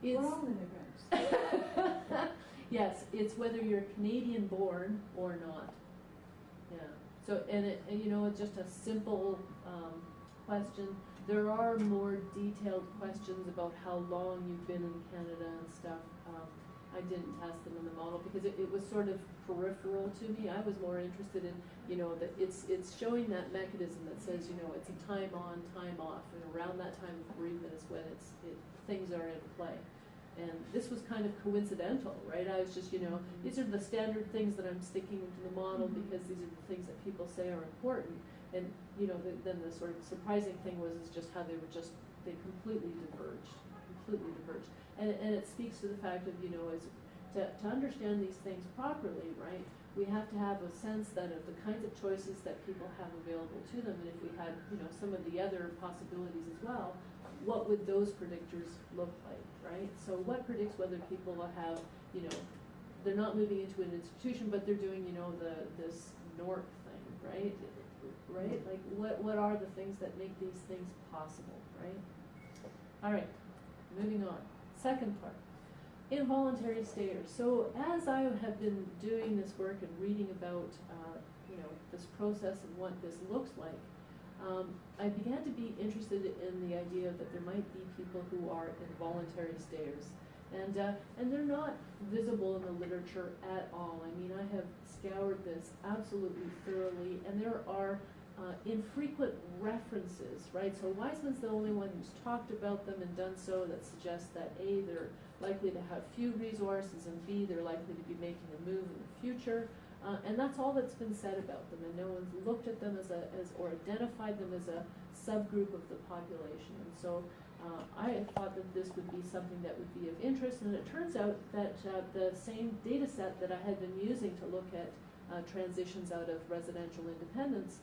We're all immigrants. Yes, it's whether you're Canadian born or not. Yeah. So, and it's just a simple question. There are more detailed questions about how long you've been in Canada and stuff. I didn't test them in the model because it was sort of peripheral to me. I was more interested in, that it's showing that mechanism that says, it's a time on, time off, and around that time of bereavement is when things are in play. And this was kind of coincidental, right? I was just, these are the standard things that I'm sticking into the model because these are the things that people say are important. And, then the sort of surprising thing was just how they completely diverged. And it speaks to the fact of, to understand these things properly, right, we have to have a sense then of the kinds of choices that people have available to them. And if we had, some of the other possibilities as well, what would those predictors look like, right? So what predicts whether people will have, they're not moving into an institution, but they're doing, this NORC thing, right? Right? Like, what are the things that make these things possible, right? All right, moving on. Second part, involuntary staters. So as I have been doing this work and reading about, this process and what this looks like, I began to be interested in the idea that there might be people who are involuntary stayers. And they're not visible in the literature at all. I mean, I have scoured this absolutely thoroughly, and there are infrequent references, right? So Wiseman's the only one who's talked about them and done so that suggests that A, they're likely to have few resources, and B, they're likely to be making a move in the future. And that's all that's been said about them, and no one's looked at them or identified them as a subgroup of the population. And so I thought that this would be something that would be of interest, and it turns out that the same data set that I had been using to look at transitions out of residential independence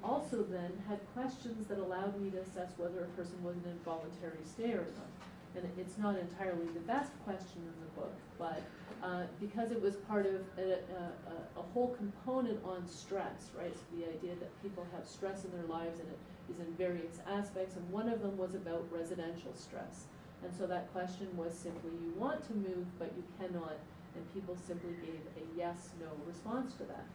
also then had questions that allowed me to assess whether a person was an involuntary stayer or not. And it's not entirely the best question in the book, but because it was part of a whole component on stress, right? So the idea that people have stress in their lives, and it is in various aspects, and one of them was about residential stress. And so that question was simply, you want to move, but you cannot, and people simply gave a yes/no response to that.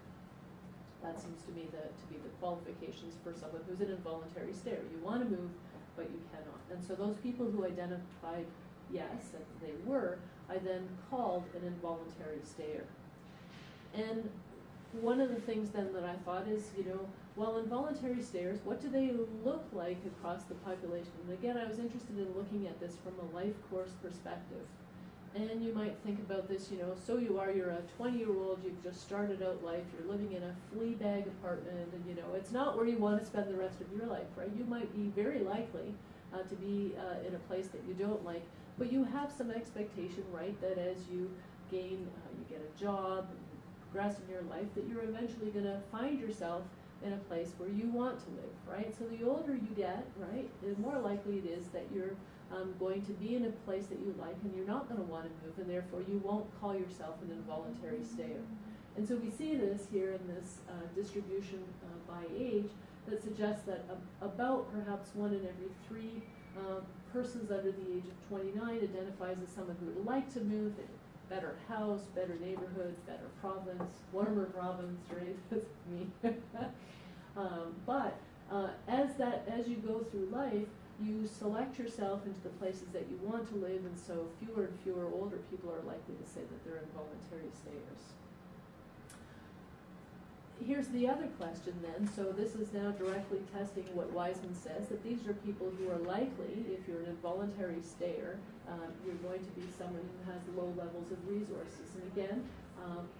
That seems to me to be the qualifications for someone who's an involuntary stayer. You want to move, but you cannot. And so those people who identified yes, and they were, I then called an involuntary stayer. And one of the things then that I thought is, well, involuntary stayers, what do they look like across the population? And again, I was interested in looking at this from a life course perspective. And you might think about this, so you're a 20-year-old, you've just started out life, you're living in a flea bag apartment, and it's not where you want to spend the rest of your life, right? You might be very likely to be in a place that you don't like, but you have some expectation, right, that as you gain, you get a job, progress in your life, that you're eventually going to find yourself in a place where you want to live, right? So the older you get, right, the more likely it is that you're going to be in a place that you like, and you're not going to want to move, and therefore you won't call yourself an involuntary stayer. And so we see this here in this distribution by age that suggests that about perhaps 1 in every 3 persons under the age of 29 identifies as someone who would like to move, better house, better neighborhood, better province, warmer province, right? That's me. But as you go through life, you select yourself into the places that you want to live, and so fewer and fewer older people are likely to say that they're involuntary stayers. Here's the other question then. So this is now directly testing what Wiseman says, that these are people who are likely, if you're an involuntary stayer, you're going to be someone who has low levels of resources. And again,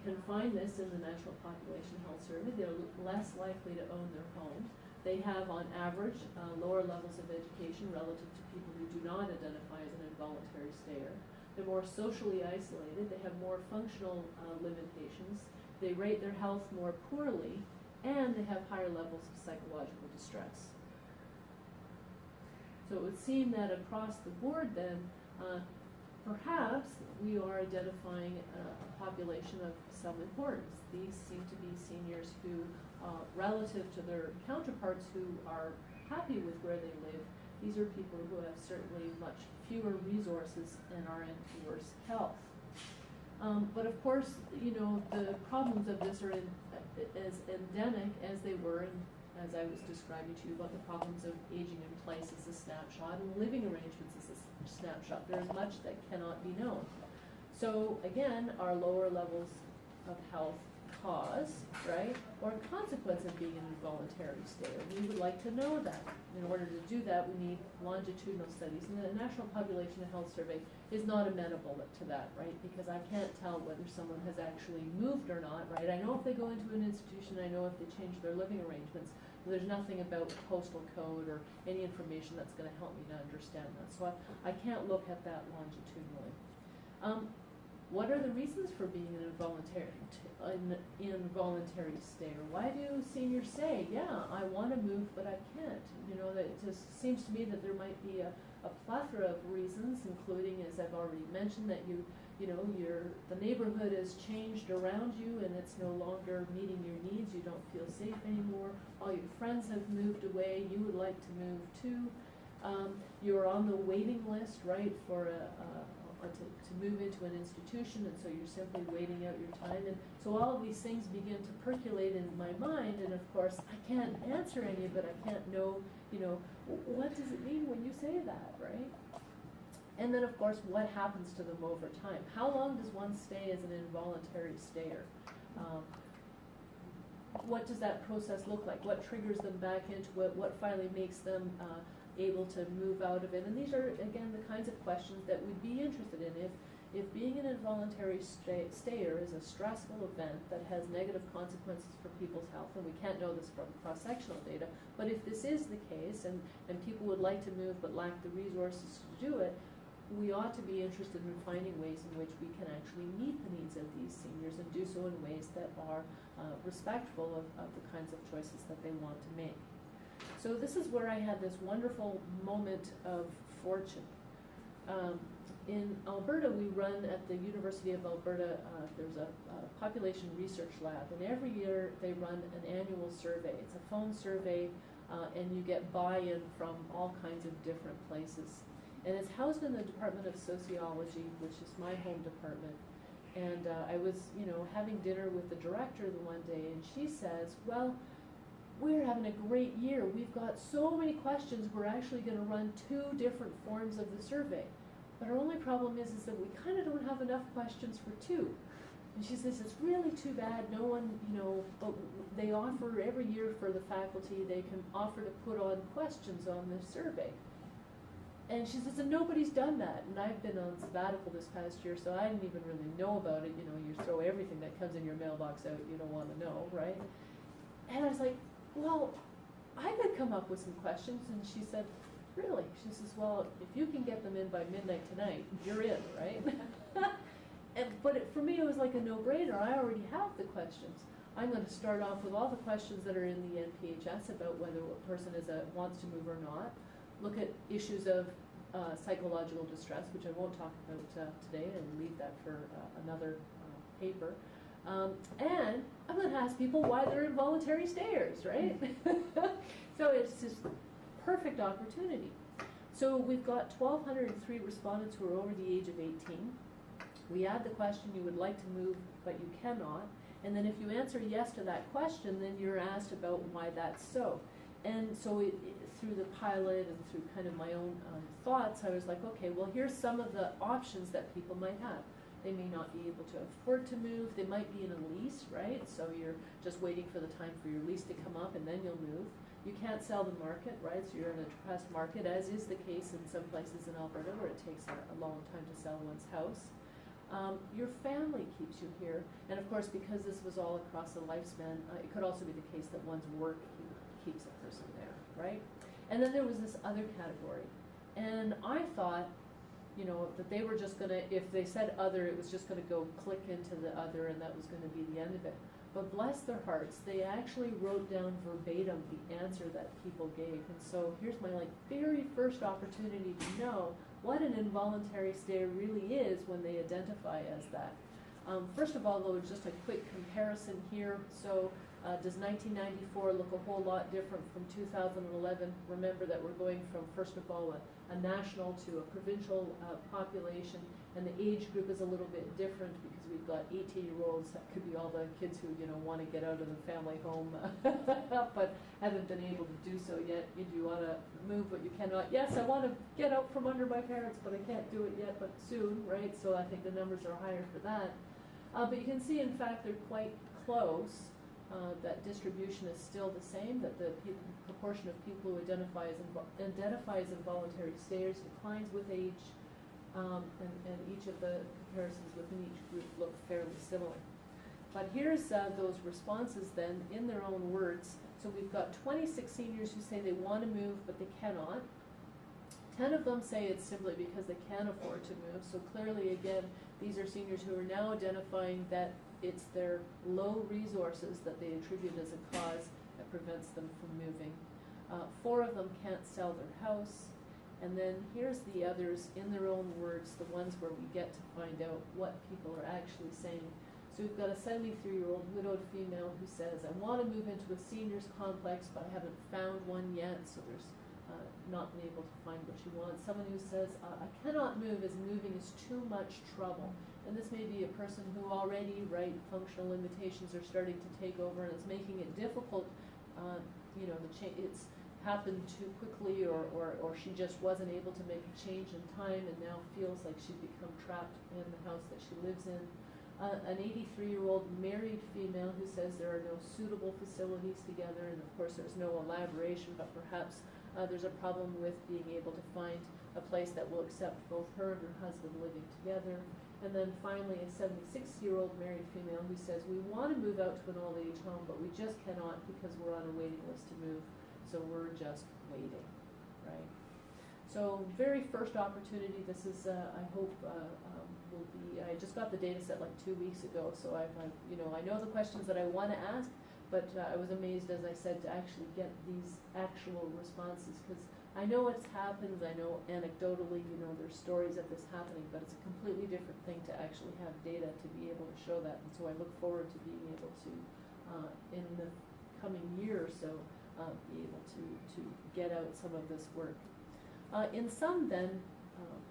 can find this in the National Population Health Survey. They're less likely to own their home. They have, on average, lower levels of education relative to people who do not identify as an involuntary stayer. They're more socially isolated. They have more functional limitations. They rate their health more poorly, and they have higher levels of psychological distress. So it would seem that across the board then, perhaps we are identifying a population of some importance. These seem to be seniors who, relative to their counterparts who are happy with where they live, these are people who have certainly much fewer resources and are in worse health. But of course, the problems of this are as endemic as they were, as I was describing to you about the problems of aging in place as a snapshot and living arrangements as a snapshot. There is much that cannot be known. So again, our lower levels of health cause, right, or in consequence of being an involuntary stayer. We would like to know that. In order to do that, we need longitudinal studies. And the National Population Health Survey is not amenable to that, right, because I can't tell whether someone has actually moved or not, right. I know if they go into an institution, I know if they change their living arrangements, but there's nothing about postal code or any information that's going to help me to understand that. So I can't look at that longitudinally. What are the reasons for being an involuntary stayer? Why do seniors say, yeah, I want to move, but I can't? You know, that it just seems to me that there might be a plethora of reasons, including, as I've already mentioned, that you know, the neighborhood has changed around you and it's no longer meeting your needs. You don't feel safe anymore. All your friends have moved away. You would like to move too. You're on the waiting list, right, for to move into an institution, and so you're simply waiting out your time. And so all of these things begin to percolate in my mind, and of course I can't answer any of it. I can't know, you know, what does it mean when you say that, right? And then of course, what happens to them over time? How long does one stay as an involuntary stayer? What does that process look like? What triggers them back into it? What finally makes them able to move out of it? And these are, again, the kinds of questions that we'd be interested in. If being an involuntary stayer is a stressful event that has negative consequences for people's health, and we can't know this from cross-sectional data, but if this is the case and people would like to move but lack the resources to do it, we ought to be interested in finding ways in which we can actually meet the needs of these seniors and do so in ways that are respectful of the kinds of choices that they want to make. So this is where I had this wonderful moment of fortune. In Alberta, we run at the University of Alberta, there's a population research lab, and every year they run an annual survey. It's a phone survey, and you get buy-in from all kinds of different places. And it's housed in the Department of Sociology, which is my home department. And I was, you know, having dinner with the director the one day, and she says, well, we're having a great year. We've got so many questions, we're actually going to run 2 different forms of the survey. But our only problem is that we kind of don't have enough questions for 2. And she says, it's really too bad. No one, you know, but they offer every year for the faculty, they can offer to put on questions on the survey. And she says, and nobody's done that. And I've been on sabbatical this past year, so I didn't even really know about it. You know, you throw everything that comes in your mailbox out, you don't want to know, right? And I was like, well, I could come up with some questions. And she said, really? She says, well, if you can get them in by midnight tonight, you're in, right? But for me, it was like a no-brainer. I already have the questions. I'm going to start off with all the questions that are in the NPHS about whether a person wants to move or not. Look at issues of psychological distress, which I won't talk about today, and leave that for another paper. And I'm going to ask people why they're involuntary stayers, right? So it's just perfect opportunity. So we've got 1,203 respondents who are over the age of 18. We add the question, you would like to move, but you cannot. And then if you answer yes to that question, then you're asked about why that's so. And so through the pilot and through kind of my own thoughts, I was like, okay, well, here's some of the options that people might have. They may not be able to afford to move. They might be in a lease, right? So you're just waiting for the time for your lease to come up and then you'll move. You can't sell the market, right? So you're in a depressed market, as is the case in some places in Alberta where it takes a long time to sell one's house. Your family keeps you here. And of course, because this was all across the lifespan, it could also be the case that one's work keeps a person there, right? And then there was this other category. And I thought, you know, that they were just going to, if they said other, it was just going to go click into the other and that was going to be the end of it. But bless their hearts, they actually wrote down verbatim the answer that people gave. And so here's my very first opportunity to know what an involuntary stayer really is when they identify as that. First of all, though, just a quick comparison here. So does 1994 look a whole lot different from 2011? Remember that we're going from, first of all, a national to a provincial population, and the age group is a little bit different because we've got 18-year-olds, that could be all the kids who, you know, want to get out of the family home but haven't been able to do so yet. You do want to move, but you cannot. Yes, I want to get out from under my parents, but I can't do it yet, but soon, right? So I think the numbers are higher for that. But you can see, in fact, they're quite close, that distribution is still the same, that the proportion of people who identify as involuntary stayers declines with age, and each of the comparisons within each group look fairly similar. But here's those responses then in their own words. So we've got 26 seniors who say they want to move, but they cannot. 10 of them say it's simply because they can't afford to move. So clearly, again, these are seniors who are now identifying that it's their low resources that they attribute as a cause that prevents them from moving. 4 of them can't sell their house. And then here's the others in their own words, the ones where we get to find out what people are actually saying. So we've got a 73-year-old widowed female who says, I want to move into a seniors complex, but I haven't found one yet, so there's not been able to find what she wants. Someone who says, I cannot move as moving is too much trouble. And this may be a person who already, right, functional limitations are starting to take over, and it's making it difficult, you know, it's happened too quickly, or she just wasn't able to make a change in time and now feels like she's become trapped in the house that she lives in. An 83-year-old married female who says there are no suitable facilities together, and of course there's no elaboration, but perhaps there's a problem with being able to find a place that will accept both her and her husband living together. And then finally a 76-year-old married female who says, we want to move out to an old-age home, but we just cannot because we're on a waiting list to move, so we're just waiting, right? So very first opportunity, this is, I hope, will be, I just got the data set like 2 weeks ago, so I know the questions that I want to ask, but I was amazed, as I said, to actually get these actual responses, because I know it's happened, I know anecdotally, you know, there's stories of this happening, but it's a completely different thing to actually have data to be able to show that, and so I look forward to being able to, in the coming year or so, be able to get out some of this work. In some then,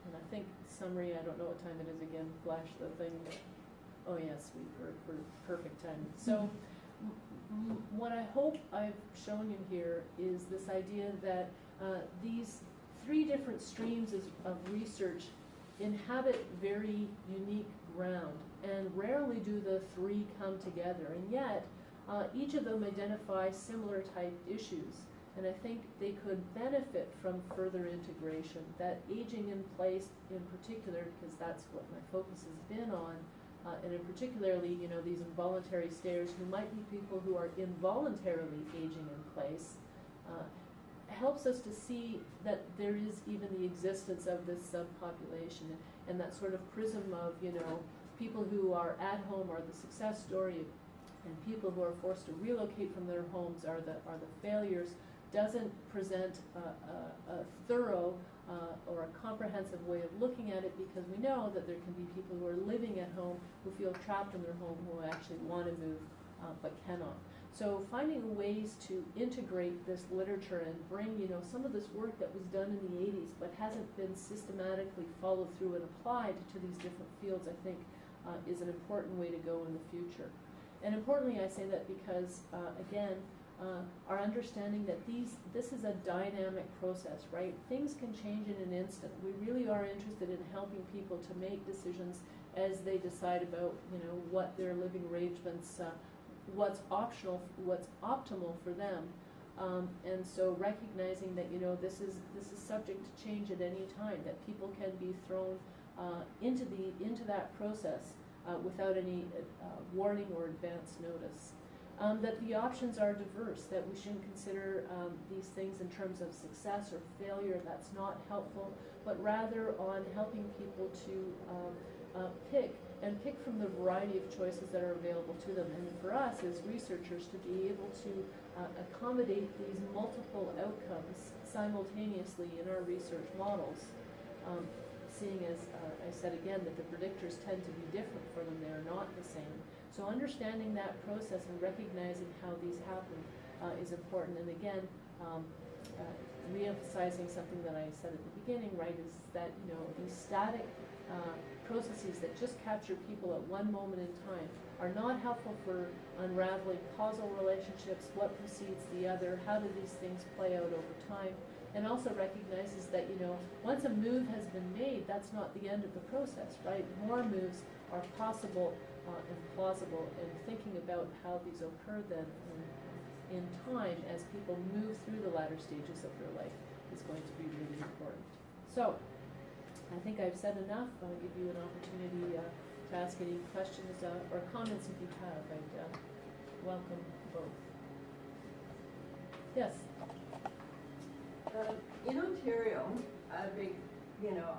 and I think summary, I don't know what time it is again, flash the thing. Oh yes, we're perfect timing. So what I hope I've shown you here is this idea that these 3 different streams of research inhabit very unique ground, and rarely do the 3 come together, and yet each of them identify similar type issues. And I think they could benefit from further integration. That aging in place in particular, because that's what my focus has been on, and in particularly, you know, these involuntary stayers who might be people who are involuntarily aging in place, helps us to see that there is even the existence of this subpopulation, and that sort of prism of, you know, people who are at home are the success story, and people who are forced to relocate from their homes are the failures, doesn't present a thorough or a comprehensive way of looking at it, because we know that there can be people who are living at home who feel trapped in their home, who actually want to move but cannot. So finding ways to integrate this literature and bring, you know, some of this work that was done in the 80s but hasn't been systematically followed through and applied to these different fields, I think is an important way to go in the future. And importantly, I say that because, again, our understanding that this is a dynamic process, right? Things can change in an instant. We really are interested in helping people to make decisions as they decide about, you know, what their living arrangements, what's optional, what's optimal for them. And so recognizing that, you know, this is subject to change at any time, that people can be thrown into that process without any warning or advance notice. That the options are diverse, that we shouldn't consider these things in terms of success or failure. That's not helpful, but rather on helping people to pick from the variety of choices that are available to them. And for us as researchers to be able to accommodate these multiple outcomes simultaneously in our research models, seeing as I said again that the predictors tend to be different for them, they are not the same. So understanding that process and recognizing how these happen is important. And again, re-emphasizing something that I said at the beginning, right, is that, you know, these static processes that just capture people at one moment in time are not helpful for unraveling causal relationships, what precedes the other, how do these things play out over time, and also recognizes that, you know, once a move has been made, that's not the end of the process, right? More moves are possible and plausible, and thinking about how these occur then in time as people move through the latter stages of their life is going to be really important. So, I think I've said enough. I'll give you an opportunity to ask any questions or comments if you have. I'd welcome both. Yes? In Ontario, a big,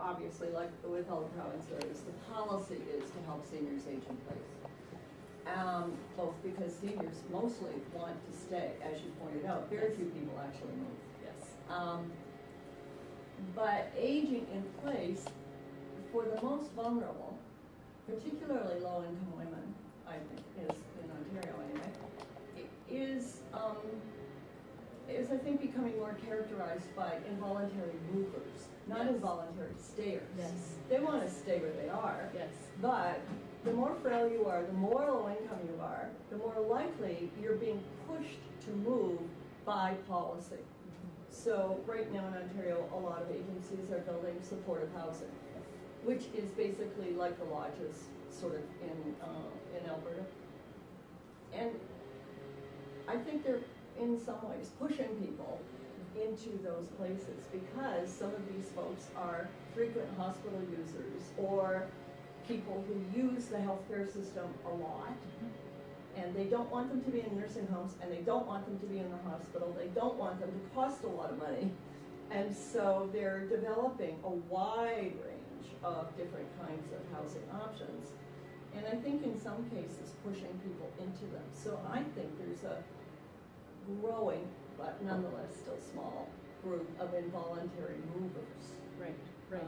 obviously like with all the provinces, the policy is to help seniors age in place. Both because seniors mostly want to stay, as you pointed out. Very few people actually move. Yes. But aging in place, for the most vulnerable, particularly low-income women, I think, is in Ontario anyway, is I think becoming more characterized by involuntary movers, not Yes. involuntary stayers. Yes. They want to stay where they are, Yes. but the more frail you are, the more low income you are, the more likely you're being pushed to move by policy. So right now in Ontario, a lot of agencies are building supportive housing, which is basically like the lodges, sort of in Alberta. And I think they're in some ways pushing people into those places because some of these folks are frequent hospital users or people who use the healthcare system a lot. And they don't want them to be in nursing homes, and they don't want them to be in the hospital. They don't want them to cost a lot of money. And so they're developing a wide range of different kinds of housing options. And I think in some cases pushing people into them. So I think there's a growing, but nonetheless still small, group of involuntary movers. Right, right.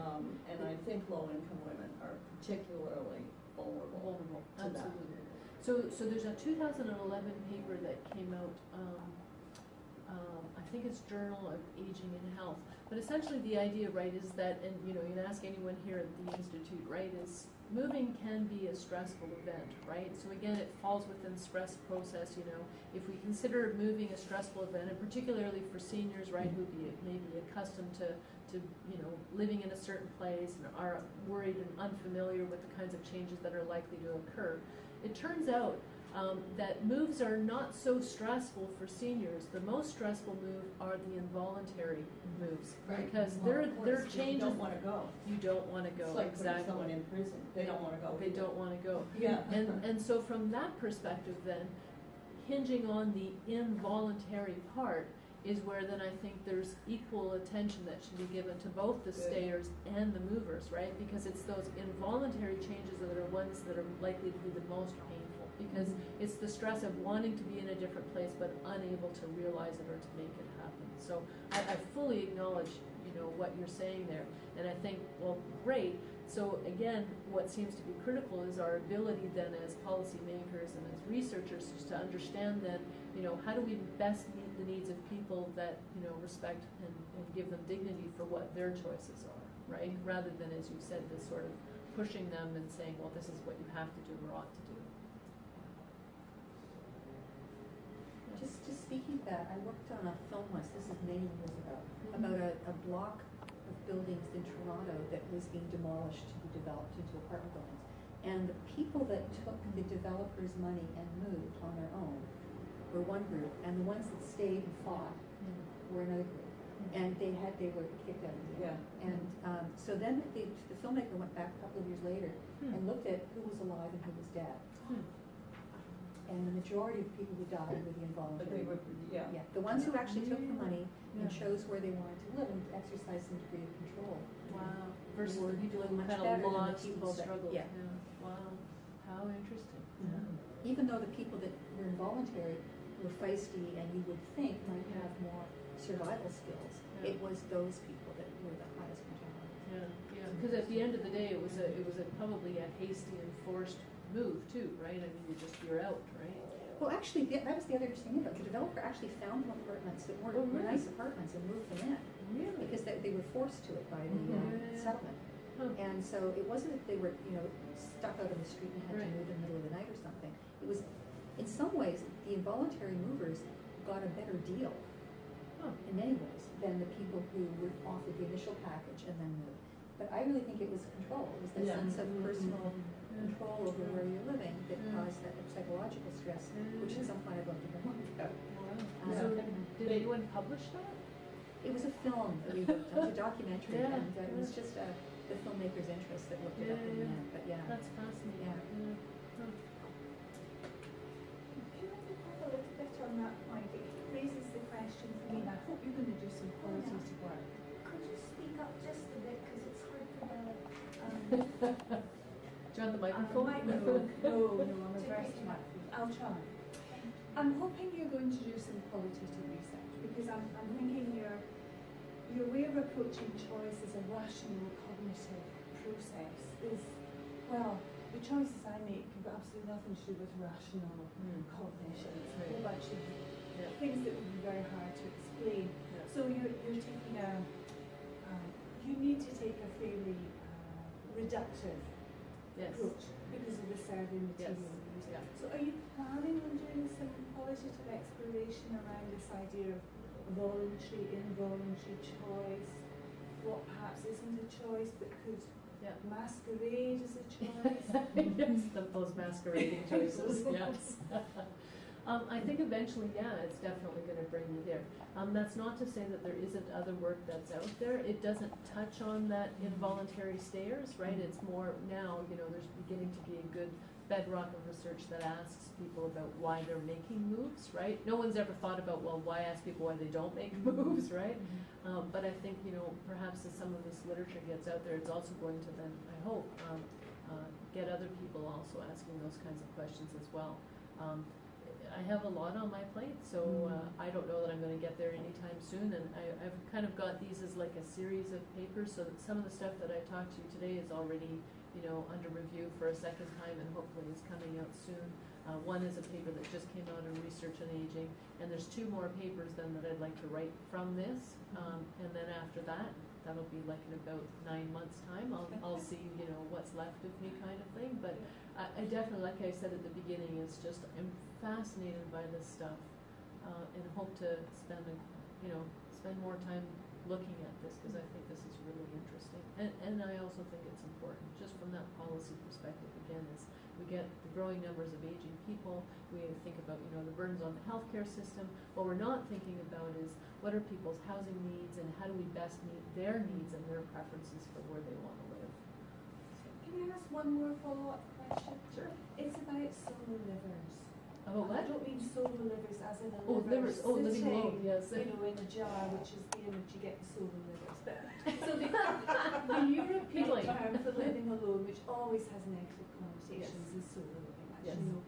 And I think low-income women are particularly vulnerable to that. Absolutely. So there's a 2011 paper that came out, I think it's Journal of Aging and Health, but essentially the idea, right, is that, and you can ask anyone here at the Institute, right, is moving can be a stressful event, right? So again, it falls within the stress process, if we consider moving a stressful event, and particularly for seniors, right, who may be accustomed to living in a certain place and are worried and unfamiliar with the kinds of changes that are likely to occur. It turns out that moves are not so stressful for seniors. The most stressful move are the involuntary moves, Right. because Well, they're of course, changes. You don't want to go. You don't want to go. It's like putting exactly. someone in prison. They don't want to go. They don't want to go. Yeah. And so from that perspective, then, hinging on the involuntary part is where then I think there's equal attention that should be given to both the Good. stayers and the movers, right? Because it's those involuntary changes that are ones that are likely to be the most painful, because it's the stress of wanting to be in a different place but unable to realize it or to make it happen. So I fully acknowledge, what you're saying there, and I think, well, great. So again, what seems to be critical is our ability then as policymakers and as researchers just to understand then, how do we best meet the needs of people that, respect and give them dignity for what their choices are, right? Rather than, as you said, this sort of pushing them and saying, well, this is what you have to do or ought to do. Just speaking of that, I worked on a film once, this is many years ago, about a block of buildings in Toronto that was being demolished to be developed into apartment buildings. And the people that took the developers' money and moved on their own were one group, and the ones that stayed and fought were another group. And they were kicked out of the end. Yeah. And so then the filmmaker went back a couple of years later and looked at who was alive and who was dead. And the majority of the people who died were the But involuntary. they were, yeah. Yeah, the ones who actually took the money and Yeah. chose where they wanted to live and exercised some degree of control. Wow. Versus Were the people who doing much kind better of than the lost and people that- struggled. yeah. Wow. How interesting. Even though the people that were involuntary were feisty and you would think might have more survival skills, Yeah. it was those people that were the highest mortality. Yeah. Because at the end of the day, it was probably a hasty and forced move too, right? I mean, you're out, right? Well, actually, that was the other interesting thing. The developer actually found them apartments that were really? nice apartments and moved them in. Really? Because they were forced to it by the Yeah. settlement. Huh. And so it wasn't that they were, stuck out in the street and had Right. to move in the middle of the night or something. It was, in some ways, the involuntary movers got a better deal, Huh. in many ways, than the people who were offered the initial package and then moved. But I really think it was control. It was the Yeah. sense of personal control over where you're living that caused that psychological stress, which at some point I'd love to hear more about. So did anyone publish that? It was a film that we looked at, it was a documentary, Yeah. and it was just the filmmaker's interest that looked it up in the end, but yeah. That's fascinating. Yeah. Can I pick up a little bit on that point? It raises the question for me, and I hope you're going to do some qualitative work. Could you speak up just a bit, because it's hard for the... Do you want the microphone? No, I'm averse to microphone. I'll try. I'm hoping you're going to do some qualitative research, because I'm thinking your way of approaching choice as a rational cognitive process is, well, the choices I make have got absolutely nothing to do with rational cognition. It's a whole bunch of things that would be very hard to explain. Yeah. So you're taking you need to take a fairly reductive Yes. approach because of the survey Yes. material you use. Yeah. So are you planning on doing some qualitative exploration around this idea of voluntary, involuntary choice? What perhaps isn't a choice but could Yeah. masquerade as a choice? Yes, those masquerading choices, yes. I think eventually, yeah, it's definitely going to bring you there. That's not to say that there isn't other work that's out there. It doesn't touch on that involuntary stayers, right? It's more now, there's beginning to be a good bedrock of research that asks people about why they're making moves, right? No one's ever thought about, well, why ask people why they don't make moves, right? But I think, perhaps as some of this literature gets out there, it's also going to then, I hope, get other people also asking those kinds of questions as well. I have a lot on my plate, so I don't know that I'm going to get there anytime soon, and I've kind of got these as like a series of papers, so that some of the stuff that I talked to you today is already, under review for a second time, and hopefully is coming out soon. One is a paper that just came out on research on aging, and there's 2 more papers then that I'd like to write from this, and then after that, that'll be like in about 9 months' time. I'll see, what's left of me kind of thing, but I definitely, like I said at the beginning, is just I'm fascinated by this stuff, and hope to spend more time looking at this, because I think this is really interesting, and I also think it's important just from that policy perspective. Again, is we get the growing numbers of aging people. We think about the burdens on the healthcare system. What we're not thinking about is what are people's housing needs, and how do we best meet their needs and their preferences for where they want to live. Can I ask one more follow-up question? Sure. It's about solar livers. Oh, I what? don't mean solar livers as in a Oh, liver livers. Oh, living sitting, alone, yes. in a jar, which is the image you get with solar livers. But so the European term for living alone, which always has negative connotations, is solar living, as Yes. you know.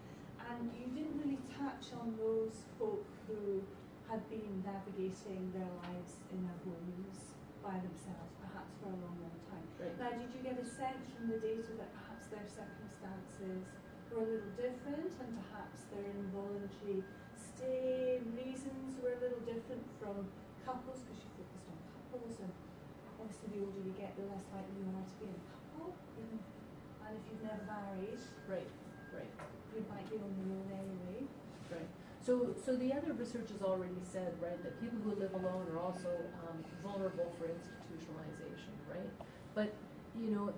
And you didn't really touch on those folk who had been navigating their lives in their homes by themselves, perhaps for a long, long time. Right. Now, did you get a sense from the data that perhaps their circumstances were a little different, and perhaps their involuntary stay reasons were a little different from couples, because you focused on couples, and obviously the older you get, the less likely you are to be in a couple, and if you've never married, Right. you might be on your own anyway. Right. So the other research has already said, right, that people who live alone are also vulnerable for institutionalization, right? But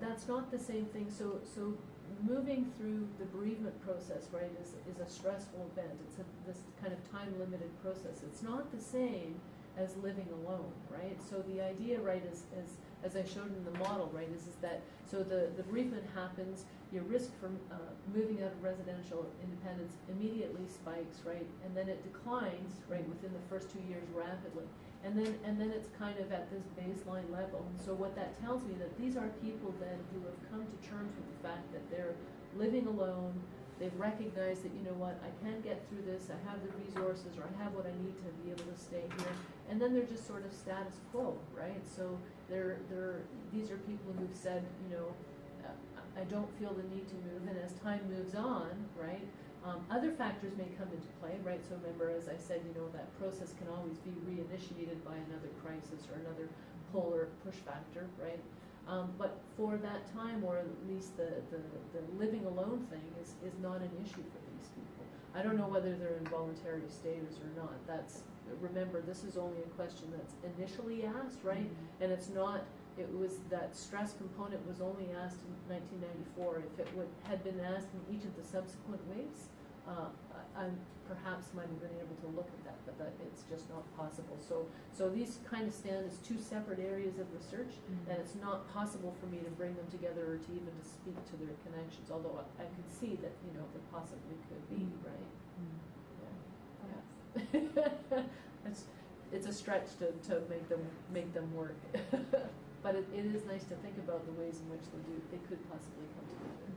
that's not the same thing. So moving through the bereavement process, right, is a stressful event. It's this kind of time-limited process. It's not the same as living alone, right? So the idea, right, is as I showed in the model, right, is that so the bereavement happens, your risk from moving out of residential independence immediately spikes, right, and then it declines, right, within the first 2 years rapidly. And then it's kind of at this baseline level. And so what that tells me that these are people then who have come to terms with the fact that they're living alone. They've recognized that, I can get through this, I have the resources, or I have what I need to be able to stay here. And then they're just sort of status quo, right? So these are people who've said, I don't feel the need to move. And as time moves on, right, other factors may come into play, right? So remember, as I said, that process can always be reinitiated by another crisis or another pull or push factor, right? But for that time, or at least the living alone thing is not an issue for these people. I don't know whether they're involuntary staters or not. Remember, this is only a question that's initially asked, right? And it's not it was that stress component was only asked in 1994. If it had been asked in each of the subsequent waves, I perhaps might have been able to look at that, but it's just not possible. So these kind of stand as two separate areas of research, and it's not possible for me to bring them together or to even to speak to their connections, although I could see that, you know, there possibly could be, right? Yeah. It's a stretch to make them work. But it is nice to think about the ways in which they could possibly come together.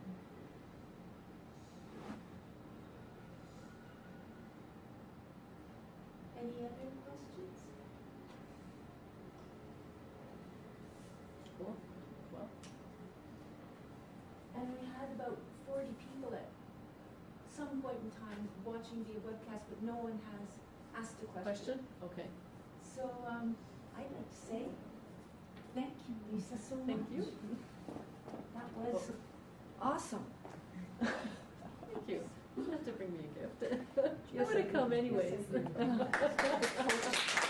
Any other questions? Cool. Well, And we had about 40 people at some point in time watching the webcast, but no one has asked a question. Okay. So I'd like to say thank you, Lisa, so much. Thank you. That was awesome. Thank you. You don't have to bring me a gift. I Yes, would have come anyways. Yes, I do.